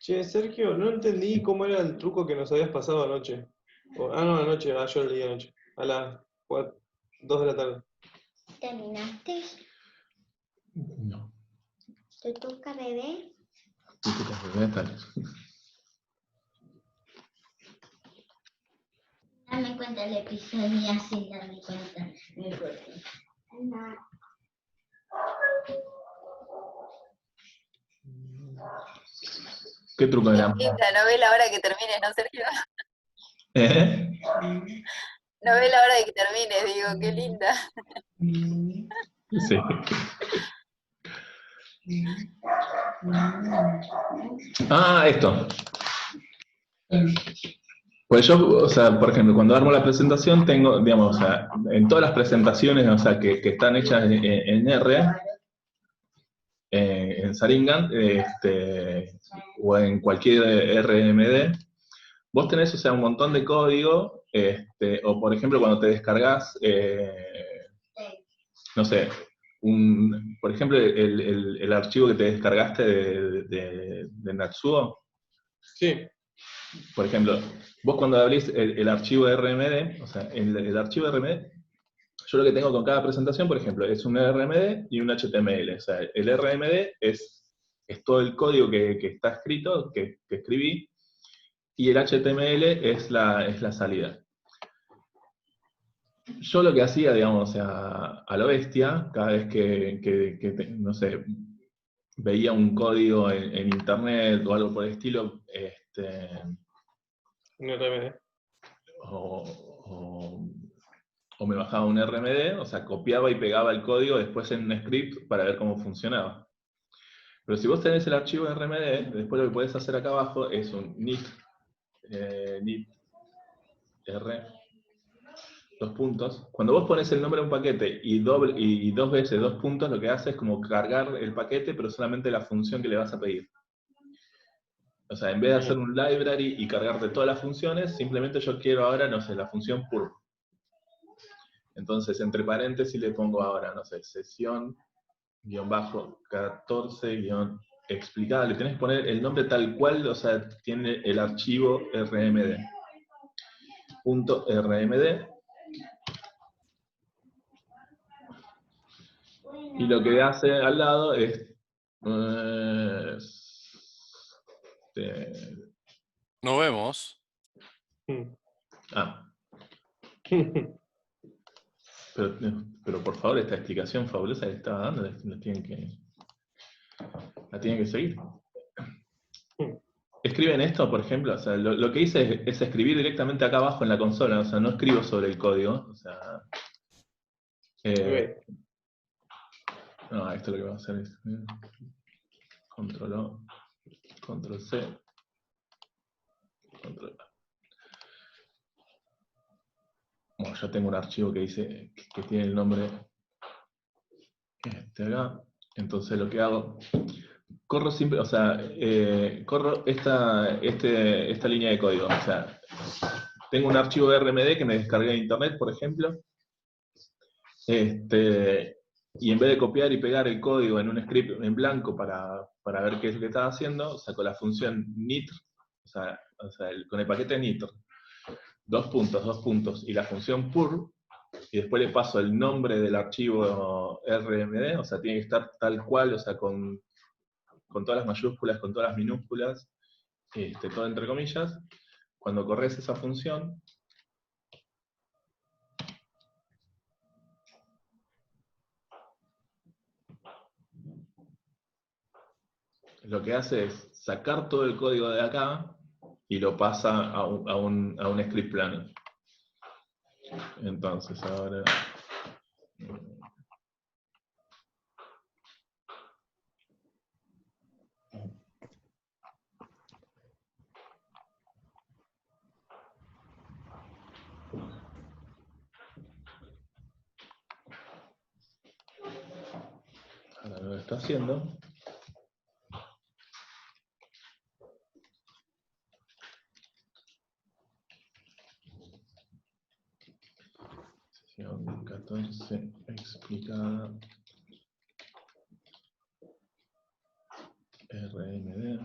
Che, Sergio, no entendí cómo era el truco que nos habías pasado anoche. No, anoche, yo lo leí anoche. A las 2 de la tarde. ¿Terminaste? No. ¿Te toca, bebé? Sí, sí, voy a estar. Dame cuenta el episodio y así dame cuenta. Muy fuerte. ¿Qué truco era? Linda, no ve la hora que termines, ¿no, Sergio? ¿Eh? No ve la hora de que termines, digo, qué linda. Sí. Ah, esto. Pues yo, o sea, por ejemplo, cuando armo la presentación tengo, digamos, o sea, en todas las presentaciones, o sea, que están hechas en R, en Saringan, o en cualquier RMD, vos tenés, o sea, un montón de código, o por ejemplo, cuando te descargas, no sé, por ejemplo, el archivo que te descargaste de Natsuo, Sí. por ejemplo, vos cuando abrís el archivo RMD, o sea, el archivo RMD, yo lo que tengo con cada presentación, por ejemplo, es un RMD y un HTML. O sea, el RMD es todo el código que está escrito, que escribí, y el HTML es la salida. Yo lo que hacía, digamos, a lo bestia, cada vez que no sé, veía un código en internet o algo por el estilo, No RMD. o me bajaba un RMD, o sea, copiaba y pegaba el código después en un script para ver cómo funcionaba. Pero si vos tenés el archivo RMD, después lo que podés hacer acá abajo es un nit r, dos puntos. Cuando vos pones el nombre de un paquete y dos veces dos puntos, lo que hace es como cargar el paquete, pero solamente la función que le vas a pedir. O sea, en vez de hacer un library y cargarte todas las funciones, simplemente yo quiero ahora, no sé, la función pur. Entonces, entre paréntesis le pongo ahora, no sé, sesión, -14, explicada. Le tenés que poner el nombre tal cual, o sea, tiene el archivo RMD. .rmd. Y lo que hace al lado es... Nos vemos. Pero por favor, esta explicación fabulosa que estaba dando, la tienen que seguir. Escriben esto, por ejemplo, o sea, lo que hice es escribir directamente acá abajo en la consola, o sea, no escribo sobre el código, o sea... no, esto lo que vamos a hacer es... Control O, Control C, Control A. Bueno, ya tengo un archivo que dice que tiene el nombre acá. Entonces lo que hago, corro simple, o sea, corro esta línea de código. O sea, tengo un archivo de RMD que me descargué de internet, por ejemplo. Y en vez de copiar y pegar el código en un script en blanco para ver qué es lo que estaba haciendo, saco la función nitr, o sea con el paquete nitr, dos puntos, y la función pur, y después le paso el nombre del archivo RMD, o sea, tiene que estar tal cual, o sea, con todas las mayúsculas, con todas las minúsculas, todo entre comillas. Cuando corres esa función, lo que hace es sacar todo el código de acá y lo pasa a un script plano. Entonces, ahora... Ahora lo está haciendo. Sesión 14 explicada. RMD.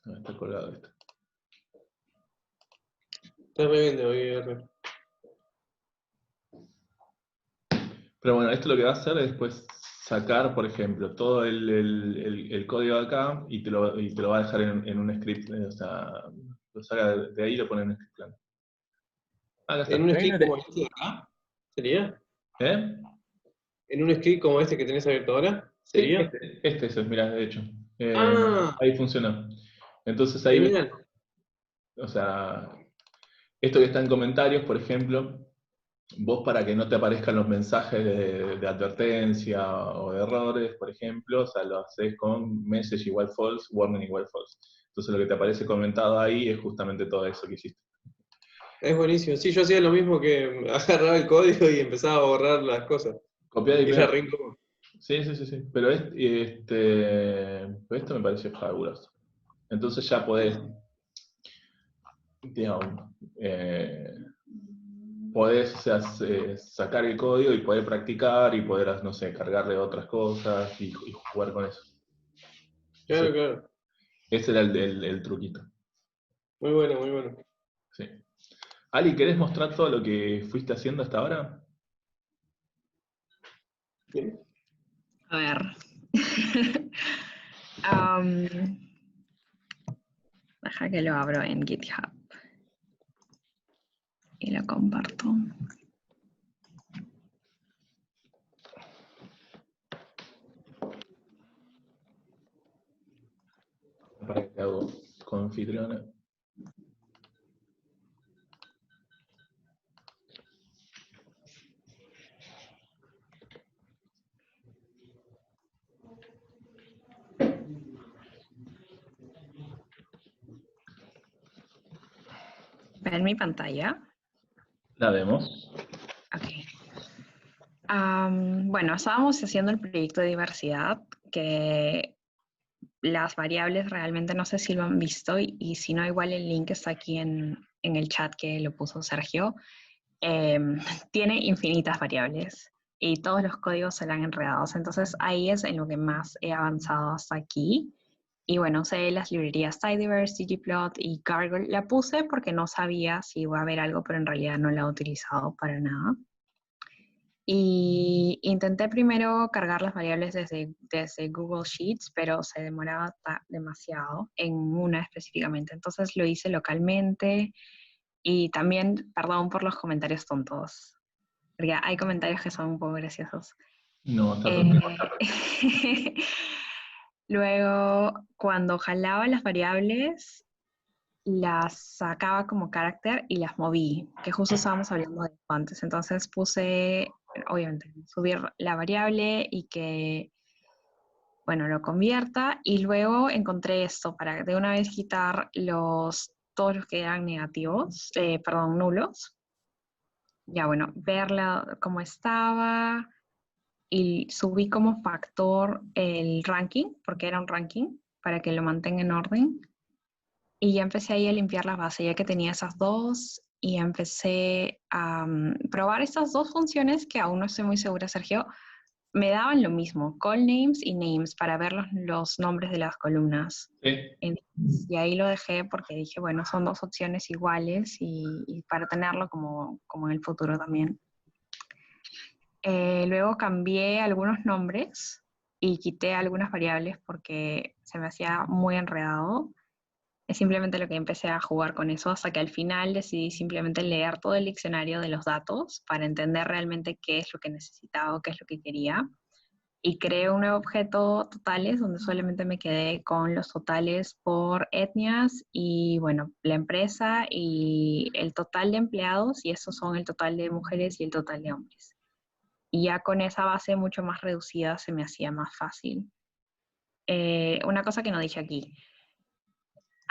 Está colgado esto. Está re bien de OIR. Pero bueno, esto lo que va a hacer es después sacar, por ejemplo, todo el código de acá y te lo va a dejar en un script, o sea, lo saca de ahí y lo pone en un script plan. Acá está. ¿En un Ahí no script te- como este de acá? ¿Sería? ¿Eh? ¿En un script como este que tenés abierto ahora? Sí, ¿Sería? este es, mira, de hecho. Ah, Ahí funciona. Entonces ahí, genial. o sea, esto que está en comentarios, por ejemplo, vos para que no te aparezcan los mensajes de advertencia o de errores, por ejemplo, o sea, lo haces con message igual false, warning igual false. Entonces lo que te aparece comentado ahí es justamente todo eso que hiciste. Es buenísimo. Sí, yo hacía lo mismo que agarraba el código y empezaba a borrar las cosas. Copiar y Y era pegar. re incómodo. Sí, sí, sí, sí. Pero esto me parece fabuloso. Entonces ya podés, digamos, podés, o sea, sacar el código y poder practicar y poder, no sé, cargarle otras cosas y jugar con eso. Claro, claro. Ese era el truquito. Muy bueno, muy bueno. Sí. Ali, ¿querés mostrar todo lo que fuiste haciendo hasta ahora? Bien. A ver. Am, Deja que lo abro en GitHub y lo comparto. Para que hago con anfitriona. ¿Ven mi pantalla? La vemos. Ok. Bueno, estábamos haciendo el proyecto de diversidad, que las variables realmente no sé si lo han visto y si no, igual el link está aquí en el chat que lo puso Sergio. Tiene infinitas variables y todos los códigos serán enredados. Entonces ahí es en lo que más he avanzado hasta aquí. Y bueno, usé las librerías Tidyverse, ggplot y Gargle. La puse porque no sabía si iba a haber algo, pero en realidad no la he utilizado para nada. Y intenté primero cargar las variables desde Google Sheets, pero se demoraba demasiado en una específicamente. Entonces lo hice localmente y también, perdón por los comentarios tontos, porque hay comentarios que son un poco graciosos. No, está perfecto. Luego, cuando jalaba las variables, las sacaba como carácter y las moví, que justo estábamos hablando de esto antes. Entonces puse, obviamente, subir la variable y que, bueno, lo convierta. Y luego encontré esto para de una vez quitar todos los que eran negativos, perdón, nulos. Ya, bueno, verla cómo estaba y subí como factor el ranking, porque era un ranking, para que lo mantenga en orden. Y ya empecé ahí a limpiar la base, ya que tenía esas dos, y empecé a probar estas dos funciones que aún no estoy muy segura, Sergio. Me daban lo mismo, call names y names, para ver los nombres de las columnas. Sí. Y ahí lo dejé porque dije, bueno, son dos opciones iguales y para tenerlo como en el futuro también. Luego cambié algunos nombres y quité algunas variables porque se me hacía muy enredado. Es simplemente lo que empecé a jugar con eso hasta que al final decidí simplemente leer todo el diccionario de los datos para entender realmente qué es lo que necesitaba o qué es lo que quería. Y creé un nuevo objeto totales donde solamente me quedé con los totales por etnias y bueno, la empresa y el total de empleados, y esos son el total de mujeres y el total de hombres. Y ya con esa base mucho más reducida se me hacía más fácil. Una cosa que no dije aquí.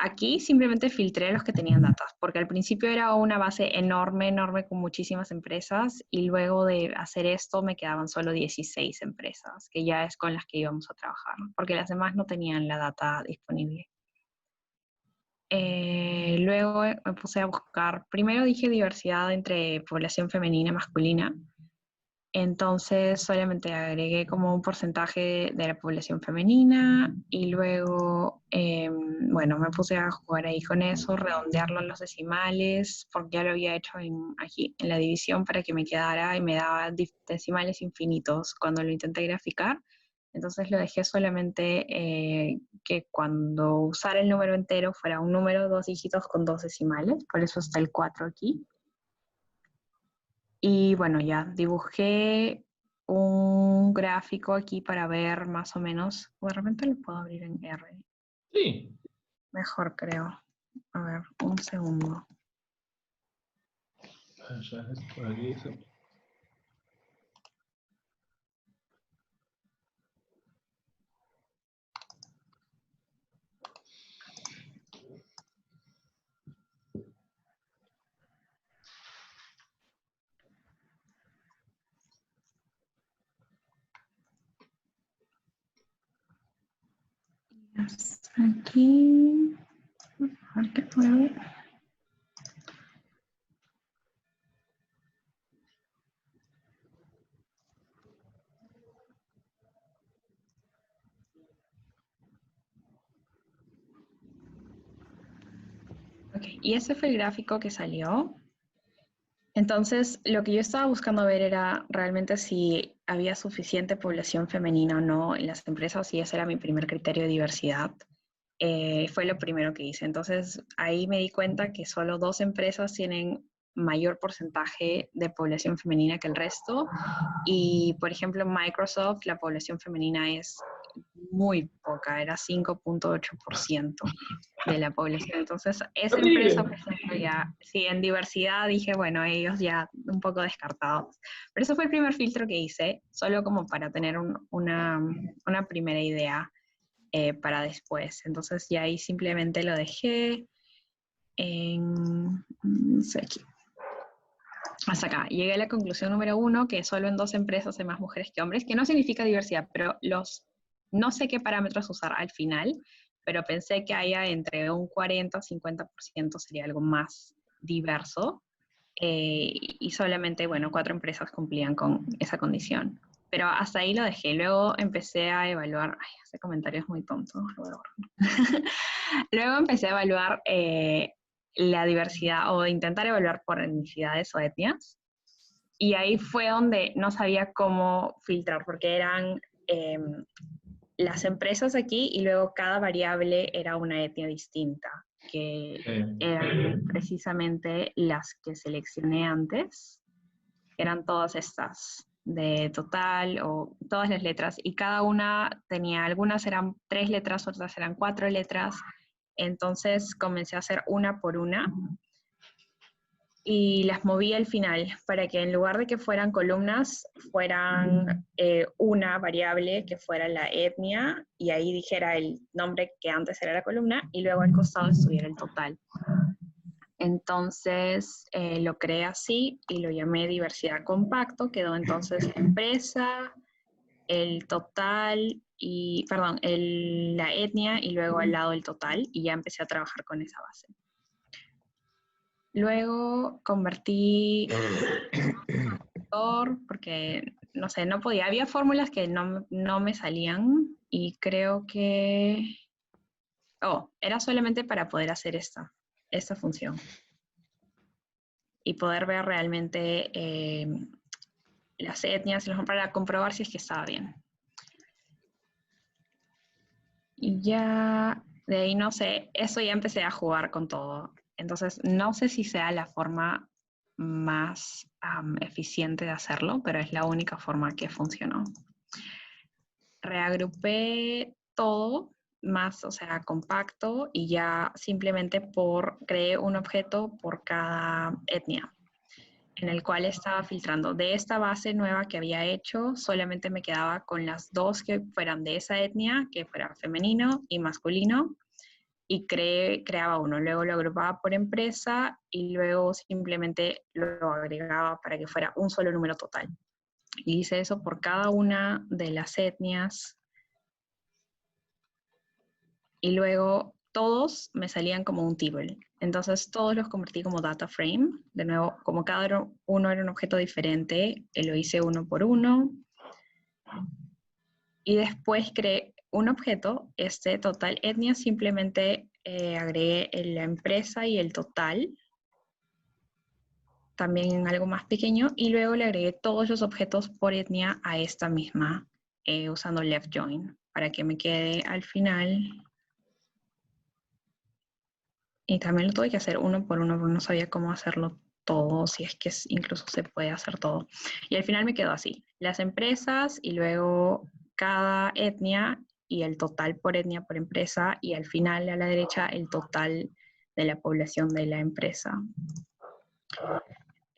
Aquí simplemente filtré los que tenían datos, porque al principio era una base enorme, enorme con muchísimas empresas, y luego de hacer esto me quedaban solo 16 empresas, que ya es con las que íbamos a trabajar, porque las demás no tenían la data disponible. Luego me puse a buscar, primero dije diversidad entre población femenina y masculina, Entonces solamente agregué como un porcentaje de la población femenina y luego, bueno, me puse a jugar ahí con eso, redondearlo en los decimales, porque ya lo había hecho aquí en la división para que me quedara y me daba decimales infinitos cuando lo intenté graficar. Entonces lo dejé solamente que cuando usara el número entero fuera un número, 2 dígitos con 2 decimales, por eso está el 4 aquí. Y bueno, ya dibujé un gráfico aquí para ver más o menos, o de repente lo puedo abrir en R. Sí. Mejor creo. A ver, un segundo. Ya es por aquí eso. Aquí. A ver qué puedo ver. Ok, y ese fue el gráfico que salió. Entonces, lo que yo estaba buscando ver era realmente si había suficiente población femenina o no en las empresas, y ese era mi primer criterio de diversidad. Fue lo primero que hice. Entonces, ahí me di cuenta que solo 2 empresas tienen mayor porcentaje de población femenina que el resto. Y, por ejemplo, Microsoft, la población femenina es muy poca, era 5.8% de la población. Entonces, esa empresa, por ejemplo, ya, sí, en diversidad dije, bueno, ellos ya un poco descartados. Pero ese fue el primer filtro que hice, solo como para tener una primera idea para después. Entonces, ya ahí simplemente lo dejé en, no sé, aquí. Hasta acá. Llegué a la conclusión número 1, que solo en 2 empresas hay más mujeres que hombres, que no significa diversidad, pero no sé qué parámetros usar al final, pero pensé que haya entre un 40 o 50% sería algo más diverso, y solamente, bueno, 4 empresas cumplían con esa condición. Pero hasta ahí lo dejé. Luego empecé a evaluar, ay, ese comentario es muy tonto, lo voy a borrar. Luego empecé a evaluar la diversidad, o intentar evaluar por etnicidades o etnias. Y ahí fue donde no sabía cómo filtrar, porque eran las empresas aquí y luego cada variable era una etnia distinta, que eran precisamente las que seleccioné antes. Eran todas estas de total o todas las letras, y cada una tenía, algunas eran 3 letras, otras eran 4 letras. Entonces comencé a hacer una por una y las moví al final para que en lugar de que fueran columnas, fueran una variable que fuera la etnia, y ahí dijera el nombre que antes era la columna, y luego al costado estuviera el total. Entonces lo creé así y lo llamé diversidad compacto. Quedó entonces la empresa, el total y, perdón, la etnia y luego al lado el total, y ya empecé a trabajar con esa base. Luego convertí porque, no sé, no podía. Había fórmulas que no me salían y creo que... Oh, era solamente para poder hacer esta función. Y poder ver realmente las etnias, para comprobar si es que estaba bien. Y ya, de ahí no sé, eso ya empecé a jugar con todo. Entonces, no sé si sea la forma más eficiente de hacerlo, pero es la única forma que funcionó. Reagrupé todo más, o sea, compacto, y ya simplemente creé un objeto por cada etnia, en el cual estaba filtrando. De esta base nueva que había hecho, solamente me quedaba con las 2 que fueran de esa etnia, que fuera femenino y masculino, y creaba uno. Luego lo agrupaba por empresa y luego simplemente lo agregaba para que fuera un solo número total. Y hice eso por cada una de las etnias. Y luego todos me salían como un table. Entonces todos los convertí como data frame. De nuevo, como cada uno era un objeto diferente, lo hice uno por uno. Y después creé un objeto, total etnia, simplemente agregué la empresa y el total, también en algo más pequeño, y luego le agregué todos los objetos por etnia a esta misma, usando left join, para que me quede al final. Y también lo tuve que hacer uno por uno, porque no sabía cómo hacerlo todo, si es que incluso se puede hacer todo. Y al final me quedó así, las empresas y luego cada etnia y el total por etnia por empresa, y al final a la derecha el total de la población de la empresa.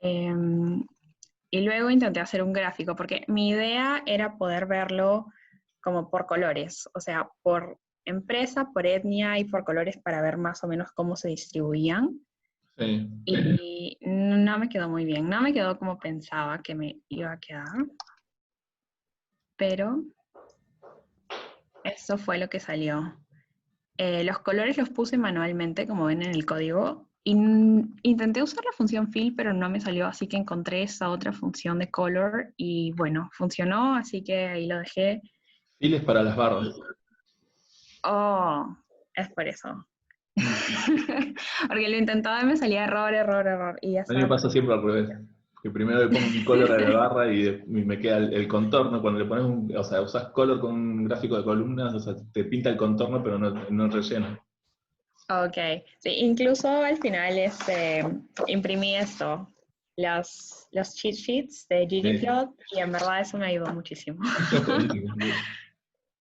Y luego intenté hacer un gráfico, porque mi idea era poder verlo como por colores, o sea, por empresa, por etnia y por colores para ver más o menos cómo se distribuían. Sí. Y no me quedó muy bien, no me quedó como pensaba que me iba a quedar, pero eso fue lo que salió. Los colores los puse manualmente, como ven en el código, y intenté usar la función fill, pero no me salió, así que encontré esa otra función de color, y bueno, funcionó, así que ahí lo dejé. Files para las barras. Oh, es por eso. Porque lo intentaba y me salía error, y ya A mí me pasa siempre al revés. Que primero le pongo un color a la barra y me queda el contorno. Cuando le pones o sea, usas color con un gráfico de columnas, o sea, te pinta el contorno, pero no el relleno. Ok, sí, incluso al final imprimí esto, los cheat sheets de ggplot, y en verdad eso me ayudó muchísimo.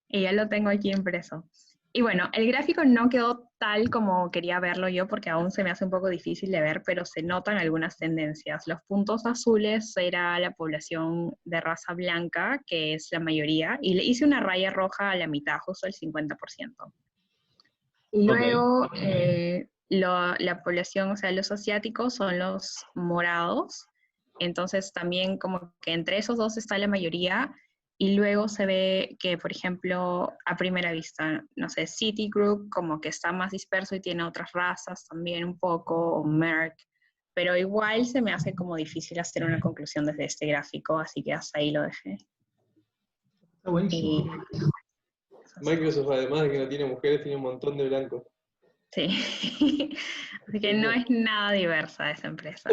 Y ya lo tengo aquí impreso. Y bueno, el gráfico no quedó tal como quería verlo yo, porque aún se me hace un poco difícil de ver, pero se notan algunas tendencias. Los puntos azules era la población de raza blanca, que es la mayoría, y le hice una raya roja a la mitad, justo el 50%. Y luego la población, o sea, los asiáticos son los morados, entonces también como que entre esos dos está la mayoría, y luego se ve que, por ejemplo, a primera vista, no sé, Citigroup como que está más disperso y tiene otras razas también un poco, o Merck, pero igual se me hace como difícil hacer una conclusión desde este gráfico, así que hasta ahí lo dejé. Está buenísimo. Microsoft, además de que no tiene mujeres, tiene un montón de blancos. Sí, así que no es nada diversa esa empresa.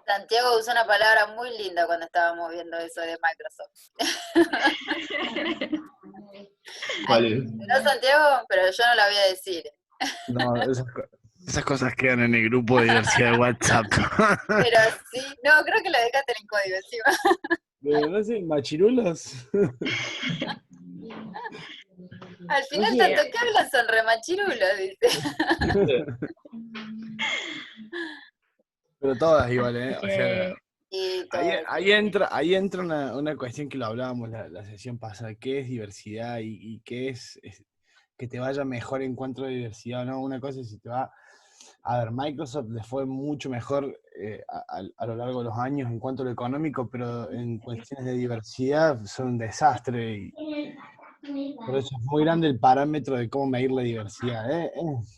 Santiago usó una palabra muy linda cuando estábamos viendo eso de Microsoft. ¿Cuál es? No, Santiago, pero yo no la voy a decir. No, esas cosas quedan en el grupo de diversidad de WhatsApp. Pero sí, no, creo que lo dejaste en el código encima. No sé, machirulos. Al final, tanto que hablan son remachirulos, dice. Pero todas igual, ¿eh? O sea, Y todo, ahí entra una cuestión que lo hablábamos la sesión pasada, qué es diversidad y qué es que te vaya mejor en cuanto a diversidad, ¿no? Una cosa es si te va... A ver, Microsoft le fue mucho mejor a lo largo de los años en cuanto a lo económico, pero en cuestiones de diversidad son un desastre. Por eso es muy grande el parámetro de cómo medir la diversidad.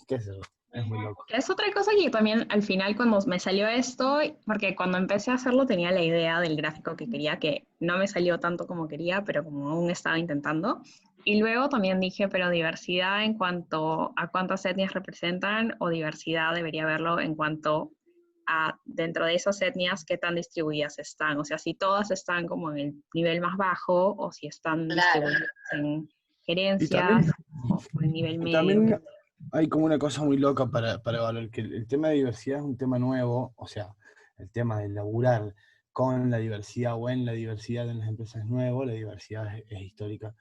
¿Qué es eso? Es muy loco. Es otra cosa que también al final cuando me salió esto, porque cuando empecé a hacerlo tenía la idea del gráfico que quería, que no me salió tanto como quería, pero como aún estaba intentando. Y luego también dije, pero diversidad en cuanto a cuántas etnias representan, o diversidad debería verlo en cuanto a dentro de esas etnias qué tan distribuidas están. O sea, si todas están como en el nivel más bajo, o si están distribuidas en gerencias o en nivel medio. También hay como una cosa muy loca para evaluar, que el tema de diversidad es un tema nuevo, o sea, el tema de laburar con la diversidad o en la diversidad en las empresas es nuevo, la diversidad es histórica.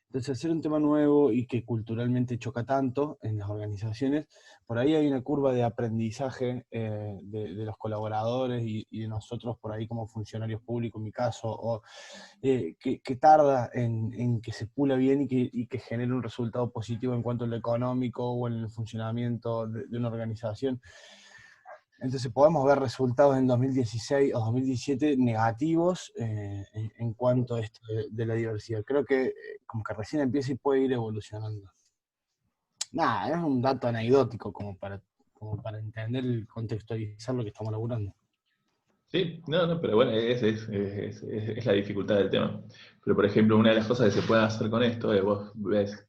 Entonces, hacer un tema nuevo y que culturalmente choca tanto en las organizaciones, por ahí hay una curva de aprendizaje de los colaboradores y de nosotros por ahí como funcionarios públicos, en mi caso, o que tarda en que se pula bien y que genere un resultado positivo en cuanto a lo económico o en el funcionamiento de una organización. Entonces podemos ver resultados en 2016 o 2017 negativos en cuanto a esto de la diversidad. Creo que como que recién empieza y puede ir evolucionando. Nada, es un dato anecdótico como para entender y contextualizar lo que estamos laburando. Sí, no, pero bueno, es la dificultad del tema. Pero por ejemplo, una de las cosas que se puede hacer con esto es vos ves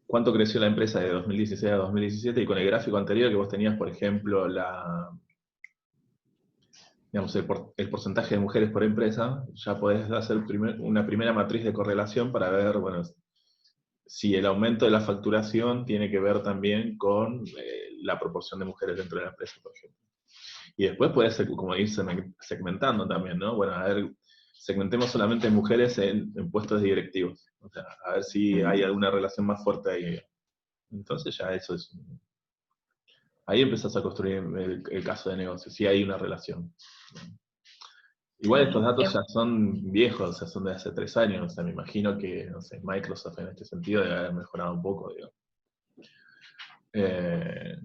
cuánto creció la empresa de 2016 a 2017 y con el gráfico anterior que vos tenías, por ejemplo, digamos, el porcentaje de mujeres por empresa, ya podés hacer una primera matriz de correlación para ver, bueno, si el aumento de la facturación tiene que ver también con la proporción de mujeres dentro de la empresa, por ejemplo. Y después puede ser como ir segmentando también, ¿no? Bueno, a ver, segmentemos solamente mujeres en puestos directivos. O sea, a ver si hay alguna relación más fuerte ahí. Entonces ya eso es... Ahí empezás a construir el caso de negocio, si hay una relación. Igual estos datos ya son viejos, o sea, son de hace 3 años. O sea, me imagino que, no sé, Microsoft en este sentido debe haber mejorado un poco, digo. Pero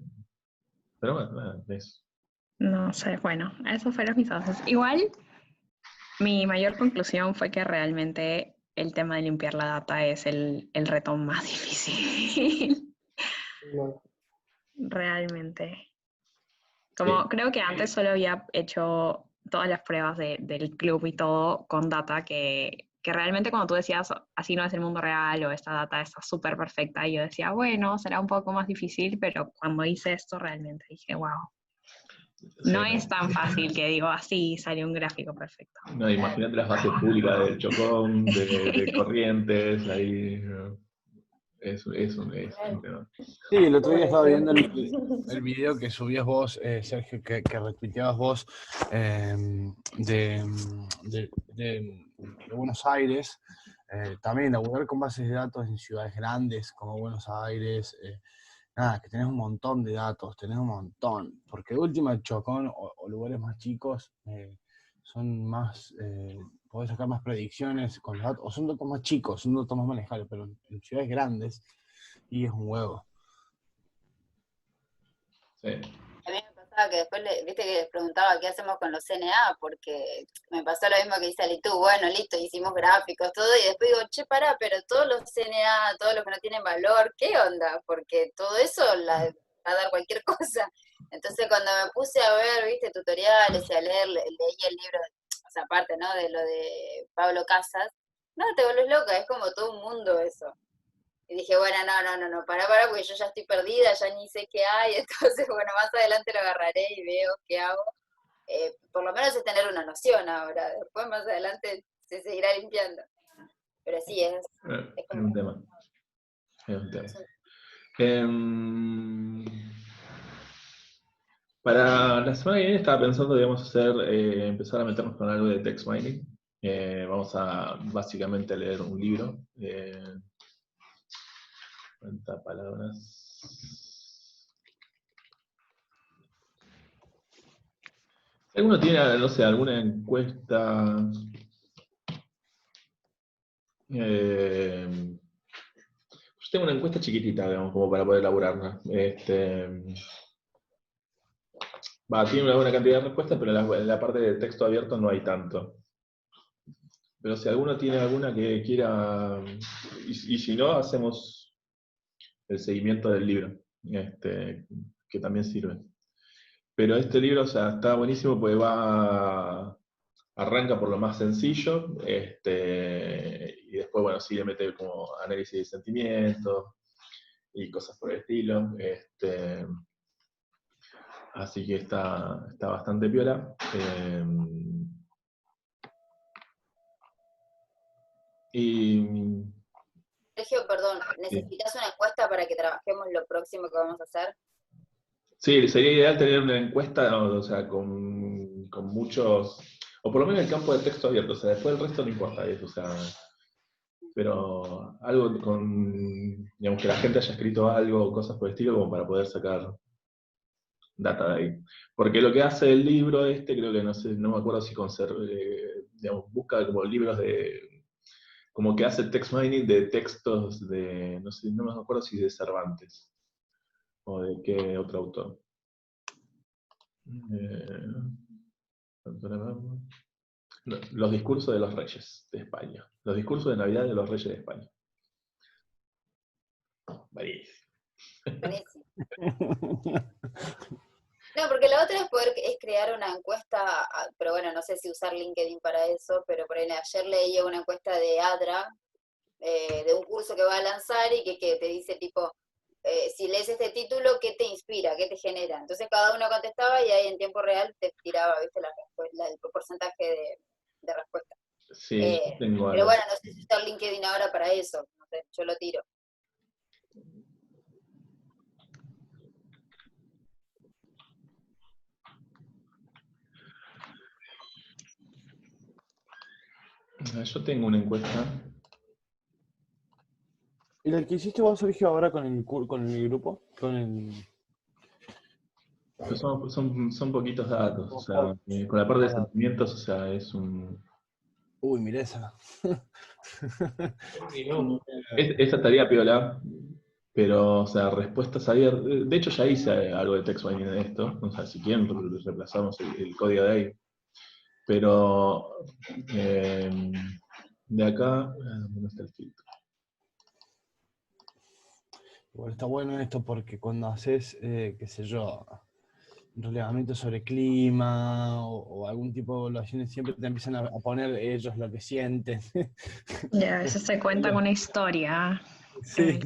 bueno, nada, eso. No sé, bueno, esos fueron mis avances. Igual, mi mayor conclusión fue que realmente el tema de limpiar la data es el reto más difícil. No. Realmente. Sí. Creo que antes solo había hecho todas las pruebas del club y todo con data que realmente cuando tú decías así no es el mundo real o esta data está súper perfecta, y yo decía, bueno, será un poco más difícil, pero cuando hice esto realmente dije, wow. No es tan fácil que digo, así salió un gráfico perfecto. No, imagínate las bases públicas del Chocón, de Corrientes, ahí es un tema. Sí, el otro día estaba viendo el video que subías vos, Sergio, que retuiteabas vos de Buenos Aires. También laburar con bases de datos en ciudades grandes como Buenos Aires, nada, que tenés un montón de datos, tenés un montón. Porque de última el Chocón o lugares más chicos son más, podés sacar más predicciones con los datos, o son datos más chicos, son datos más manejables, pero en ciudades grandes y es un huevo. Sí. A mí me pasaba que después, viste que les preguntaba qué hacemos con los CNA, porque me pasó lo mismo que dice Alitu, bueno, listo, hicimos gráficos, todo, y después digo, che, pará, pero todos los CNA, todos los que no tienen valor, ¿qué onda? Porque todo eso va a dar cualquier cosa. Entonces cuando me puse a ver, viste, tutoriales y a leer, leí el libro, o sea, aparte, ¿no?, de lo de Pablo Casas, no, te vuelves loca, es como todo un mundo eso. Y dije, bueno, no, pará, porque yo ya estoy perdida, ya ni sé qué hay, entonces, bueno, más adelante lo agarraré y veo qué hago. Por lo menos es tener una noción ahora, después más adelante se seguirá limpiando. Pero sí, es como... un tema. Es un tema. Para la semana que viene estaba pensando, digamos, empezar a meternos con algo de text mining. Vamos a básicamente leer un libro. 40 palabras. Si alguno tiene, no sé, alguna encuesta. Yo tengo una encuesta chiquitita, digamos, como para poder elaborarla. Tiene una buena cantidad de respuestas, pero en la parte de texto abierto no hay tanto. Pero si alguno tiene alguna que quiera, y si no, hacemos el seguimiento del libro, que también sirve. Pero este libro, o sea, está buenísimo porque arranca por lo más sencillo, y después, bueno, sí le mete como análisis de sentimientos y cosas por el estilo. Así que está bastante piola. Sergio, perdón, ¿necesitas una encuesta para que trabajemos lo próximo que vamos a hacer? Sí, sería ideal tener una encuesta, o sea, con muchos, o por lo menos el campo de texto abierto, o sea, después el resto no importa, o sea, pero algo digamos, que la gente haya escrito algo, cosas por el estilo, como para poder sacar data de ahí. Porque lo que hace el libro creo que no me acuerdo si digamos, busca como libros como que hace text mining de textos no me acuerdo si de Cervantes, o de qué otro autor. Los discursos de los reyes de España. Los discursos de Navidad de los reyes de España. Buenísimo. Buenísimo. No, porque la otra es crear una encuesta, pero bueno, no sé si usar LinkedIn para eso, pero por ahí ayer leí una encuesta de ADRA, de un curso que va a lanzar y que te dice tipo, si lees este título, ¿qué te inspira? ¿Qué te genera? Entonces cada uno contestaba y ahí en tiempo real te tiraba, ¿viste? El porcentaje de respuesta. Sí, tengo pero algo. bueno, no sé si usar LinkedIn ahora para eso, no sé, yo lo tiro. Yo tengo una encuesta. ¿Y el que hiciste vos, Sergio, ahora con el grupo? Pero son poquitos datos, o sea, con la parte de sentimientos, o sea, es un... Uy, mirá esa. Esa tarea piola, pero, o sea, respuestas abiertas. De hecho, ya hice algo de text mining en esto, o sea, si quieren, reemplazamos el código de ahí. Pero, de acá, ¿dónde está el filtro? Bueno, está bueno esto porque cuando haces, qué sé yo, relevamiento sobre clima o algún tipo de evaluaciones, siempre te empiezan a poner ellos lo que sienten. Ya, eso se cuenta con una historia. Sí.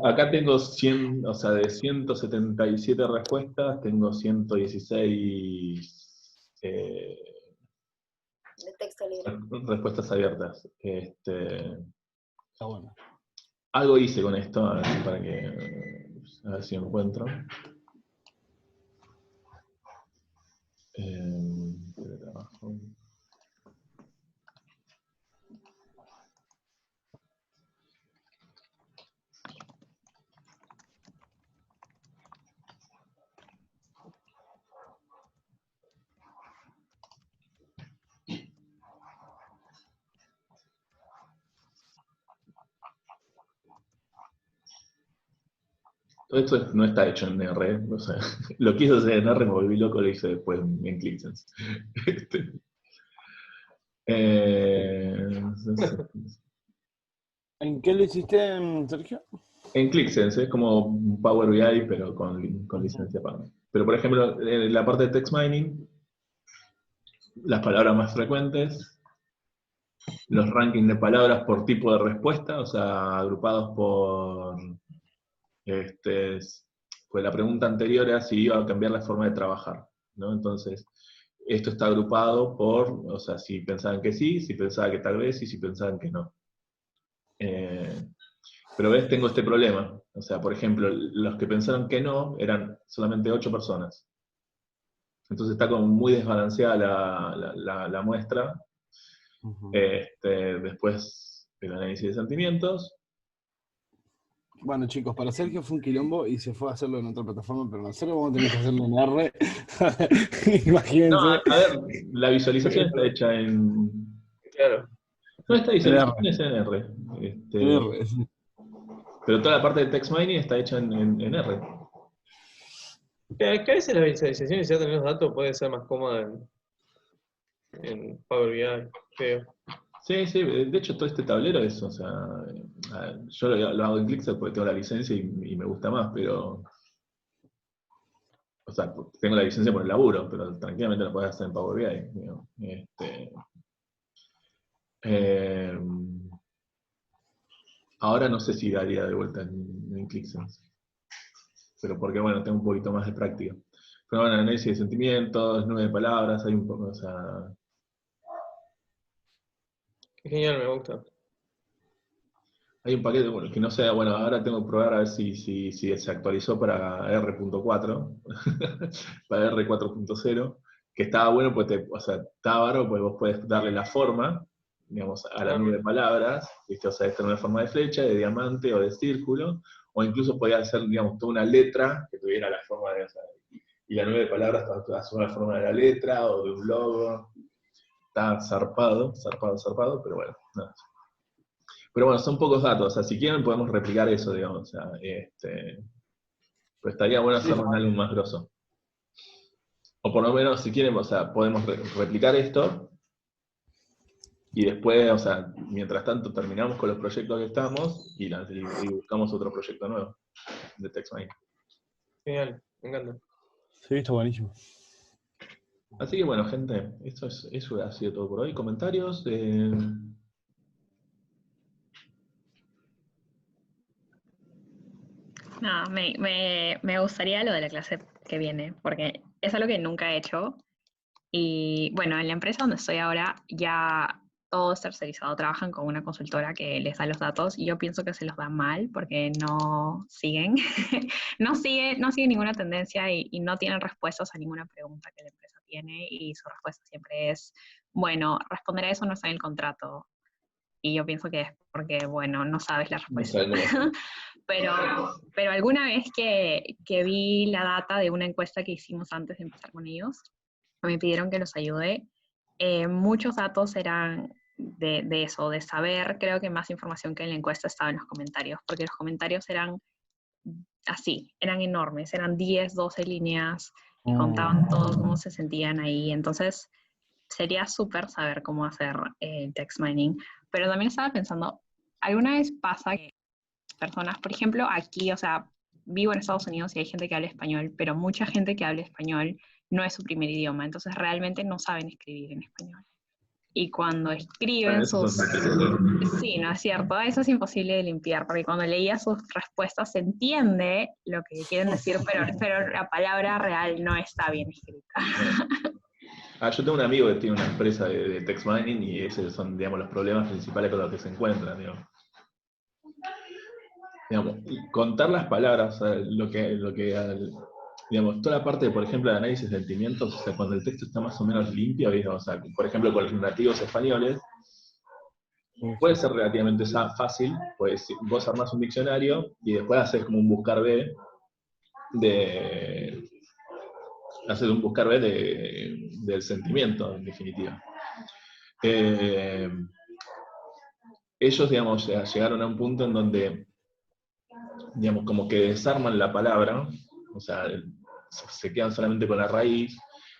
Acá tengo 100, o sea, de 177 respuestas, tengo 116 De texto libre. respuestas abiertas. Está bueno. Algo hice con esto, a ver si encuentro. Teletrabajo. Todo esto no está hecho en R, o sea, lo quise hacer en R, me volví loco, lo hice después en ClickSense. ¿En qué lo hiciste, Sergio? En ClickSense, es como Power BI, pero con licencia paga. Pero por ejemplo, en la parte de text mining, las palabras más frecuentes, los rankings de palabras por tipo de respuesta, o sea, agrupados por... pues la pregunta anterior era si iba a cambiar la forma de trabajar, ¿no? Entonces, esto está agrupado por, o sea, si pensaban que sí, si pensaban que tal vez y si pensaban que no. Pero ves, tengo este problema. O sea, por ejemplo, los que pensaron que no eran solamente 8 personas. Entonces está como muy desbalanceada la muestra. Después el análisis de sentimientos. Bueno, chicos, para Sergio fue un quilombo y se fue a hacerlo en otra plataforma, pero nosotros vamos a tener que hacerlo en R. Imagínense. No, a ver, la visualización está hecha en... Claro. No, esta visualización R. es en R. En R. Pero toda la parte de text mining está hecha en R. Que a veces la visualización y ya tener los datos puede ser más cómoda en Power BI, creo. Sí, sí, de hecho todo este tablero es, o sea, yo lo hago en ClickSense porque tengo la licencia y me gusta más, pero, o sea, tengo la licencia por el laburo, pero tranquilamente lo podés hacer en Power BI. Digamos. Ahora no sé si daría de vuelta en ClickSense, pero porque, bueno, tengo un poquito más de práctica. Pero bueno, análisis de sentimientos, 9 palabras, hay un poco, o sea... Genial, me gusta. Hay un paquete, bueno, que no sé, bueno, ahora tengo que probar a ver si se actualizó para R.4, para R4.0, que estaba bueno, pues o sea, estaba bárbaro, pues vos podés darle la forma, digamos, a la nube de palabras, ¿viste? O sea, esta era una forma de flecha, de diamante o de círculo, o incluso podía hacer, digamos, toda una letra que tuviera la forma de, o sea, y la nube de palabras toda la forma de la letra o de un logo. Está zarpado, pero bueno, nada. Pero bueno, son pocos datos, o sea, si quieren podemos replicar eso, digamos, o sea, pero estaría bueno hacerlo en algo más grosso. O por lo menos, si quieren, o sea, podemos replicar esto, y después, o sea, mientras tanto terminamos con los proyectos que estamos, y buscamos otro proyecto nuevo de TextMining. Genial, me encanta. Sí, está buenísimo. Así que bueno, gente, eso ha sido todo por hoy. ¿Comentarios? No, me gustaría lo de la clase que viene, porque es algo que nunca he hecho. Y bueno, en la empresa donde estoy ahora ya todo es tercerizado, trabajan con una consultora que les da los datos y yo pienso que se los da mal porque no siguen, no siguen ninguna tendencia y no tienen respuestas a ninguna pregunta que la empresa tiene y su respuesta siempre es, bueno, responder a eso no está en el contrato. Y yo pienso que es porque, bueno, no sabes la respuesta. Pero alguna vez que vi la data de una encuesta que hicimos antes de empezar con ellos, me pidieron que los ayude. Muchos datos eran de eso, de saber, creo que más información que en la encuesta estaba en los comentarios, porque los comentarios eran así, eran enormes, eran 10, 12 líneas, y contaban todos cómo se sentían ahí. Entonces, sería súper saber cómo hacer text mining. Pero también estaba pensando, ¿alguna vez pasa que personas, por ejemplo, aquí, o sea, vivo en Estados Unidos y hay gente que habla español, pero mucha gente que habla español no es su primer idioma, entonces realmente no saben escribir en español. Y cuando escriben sus... Sí, ¿no es cierto? Eso es imposible de limpiar, porque cuando leía sus respuestas se entiende lo que quieren decir, pero la palabra real no está bien escrita. Yo tengo un amigo que tiene una empresa de text mining y esos son, digamos, los problemas principales con los que se encuentran, digamos. Contar las palabras, o sea, digamos, toda la parte, por ejemplo, de análisis de sentimientos, o sea, cuando el texto está más o menos limpio, o sea, por ejemplo, con los nativos españoles, puede ser relativamente fácil, pues vos armás un diccionario y después haces como un buscar B del sentimiento, en definitiva. Ellos, digamos, llegaron a un punto en donde, digamos, como que desarman la palabra, o sea, se quedan solamente con la raíz,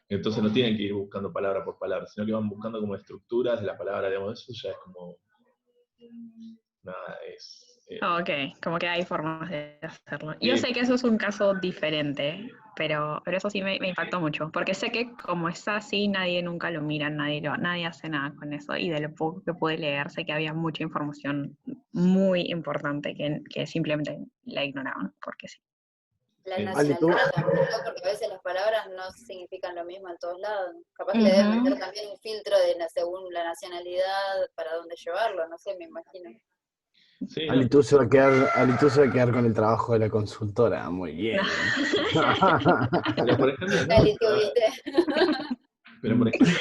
entonces no tienen que ir buscando palabra por palabra, sino que van buscando como estructuras de la palabra, digamos, eso ya es como... Nada, Ok, como que hay formas de hacerlo. Yo sé que eso es un caso diferente, pero eso sí me impactó mucho, porque sé que como está así, nadie nunca lo mira, nadie hace nada con eso, y de lo poco que pude leer, sé que había mucha información muy importante que simplemente la ignoraban, porque sí. La nacionalidad también, ¿no? Porque a veces las palabras no significan lo mismo en todos lados. Capaz que le deben meter también un filtro según la nacionalidad para dónde llevarlo, no sé, me imagino. Sí, Alitu se va a quedar con el trabajo de la consultora, muy bien. Pero por ejemplo,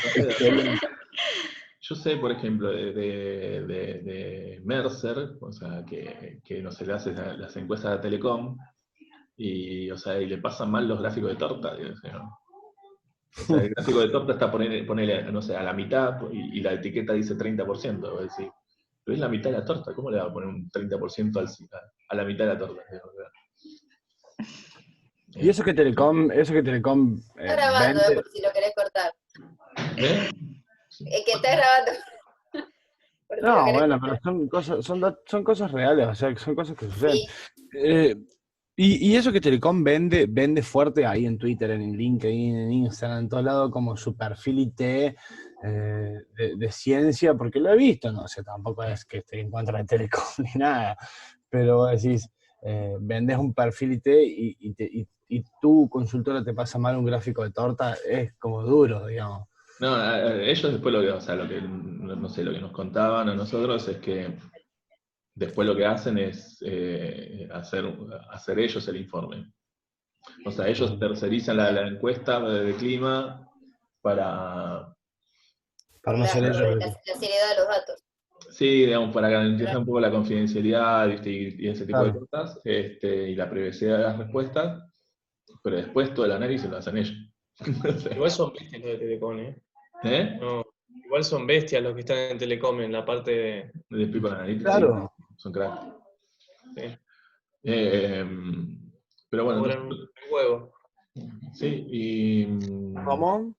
yo sé, por ejemplo, de Mercer, o sea, que no se le hace las encuestas de Telecom, y, o sea, y le pasan mal los gráficos de torta, ¿no? O sea, el gráfico de torta está ponele, no sé, a la mitad, y la etiqueta dice 30%, es decir, pero es la mitad de la torta, ¿cómo le va a poner un 30% a la mitad de la torta? Y eso que Telecom está grabando, vende... por si lo querés cortar. El que está grabando. No, bueno, pero son cosas reales, o sea, son cosas que suceden. Sí. Y eso que Telecom vende fuerte ahí en Twitter, en LinkedIn, en Instagram, en todo lado, como su perfil IT de ciencia, porque lo he visto, no sé, tampoco es que esté en contra de Telecom ni nada, pero decís, vendes un perfil IT y tu consultora te pasa mal un gráfico de torta, es como duro, digamos. No, ellos después lo que, no sé, lo que nos contaban a nosotros es que después lo que hacen es hacer ellos el informe. O sea, ellos tercerizan la encuesta de clima para no ser ellos. La seriedad de los datos. Sí, digamos, para garantizar un poco la confidencialidad y ese tipo de cosas, y la privacidad de las respuestas, pero después todo el análisis lo hacen ellos. Igual son bestias los de Telecom, ¿eh? No, igual son bestias los que están en Telecom, en la parte de People Analytics. Claro. Sí, son cracks. Sí. Pero bueno, un huevo. Sí, y... ¿Cómo?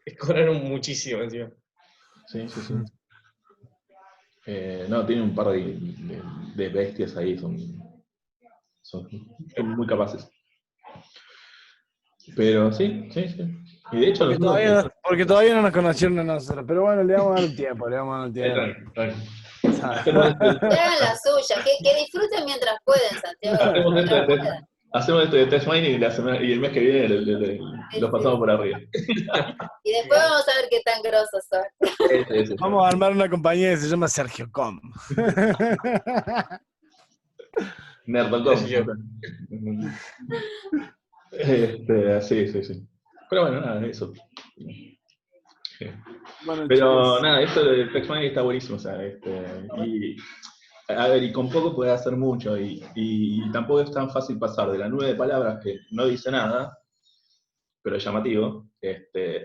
Escoraron muchísimo encima. Sí. No, tiene un par de bestias ahí, son muy capaces. Pero sí. Y de hecho Porque todavía no nos conocieron a nosotros, pero bueno, le vamos a dar un tiempo, tranqui. Que hagan la suya, que disfruten mientras pueden, Santiago. Hacemos esto de test mining y el mes que viene lo pasamos por arriba. Y después vamos a ver qué tan grosos son. Sí. Vamos a armar una compañía que se llama SergioCom. Nerdocom. Sí. Pero bueno, nada, eso. Bueno, Pero chicos, nada, esto del text mining está buenísimo, o sea, y con poco puede hacer mucho, y tampoco es tan fácil pasar de la nube de palabras que no dice nada, pero es llamativo,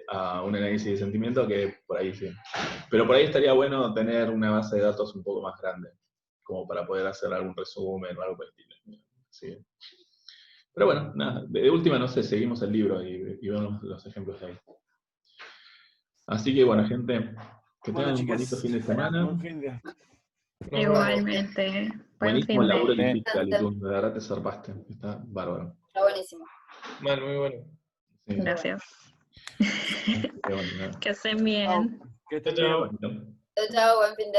a un análisis de sentimiento que por ahí sí. Pero por ahí estaría bueno tener una base de datos un poco más grande, como para poder hacer algún resumen o algo por el estilo. Sí. Pero bueno, nada, de última, no sé, seguimos el libro y vemos los ejemplos de ahí. Así que bueno, gente, que tengan un bonito fin de semana. buen fin de... Igualmente. Buen Buenísimo fin el laburo que de... hiciste, Alitun, de verdad te zarpaste, está bárbaro. Está buenísimo. Mal, muy bueno. Sí. Gracias. Bueno, nada. Que estén bien. Que estén Chao. bien. Chao, buen fin de.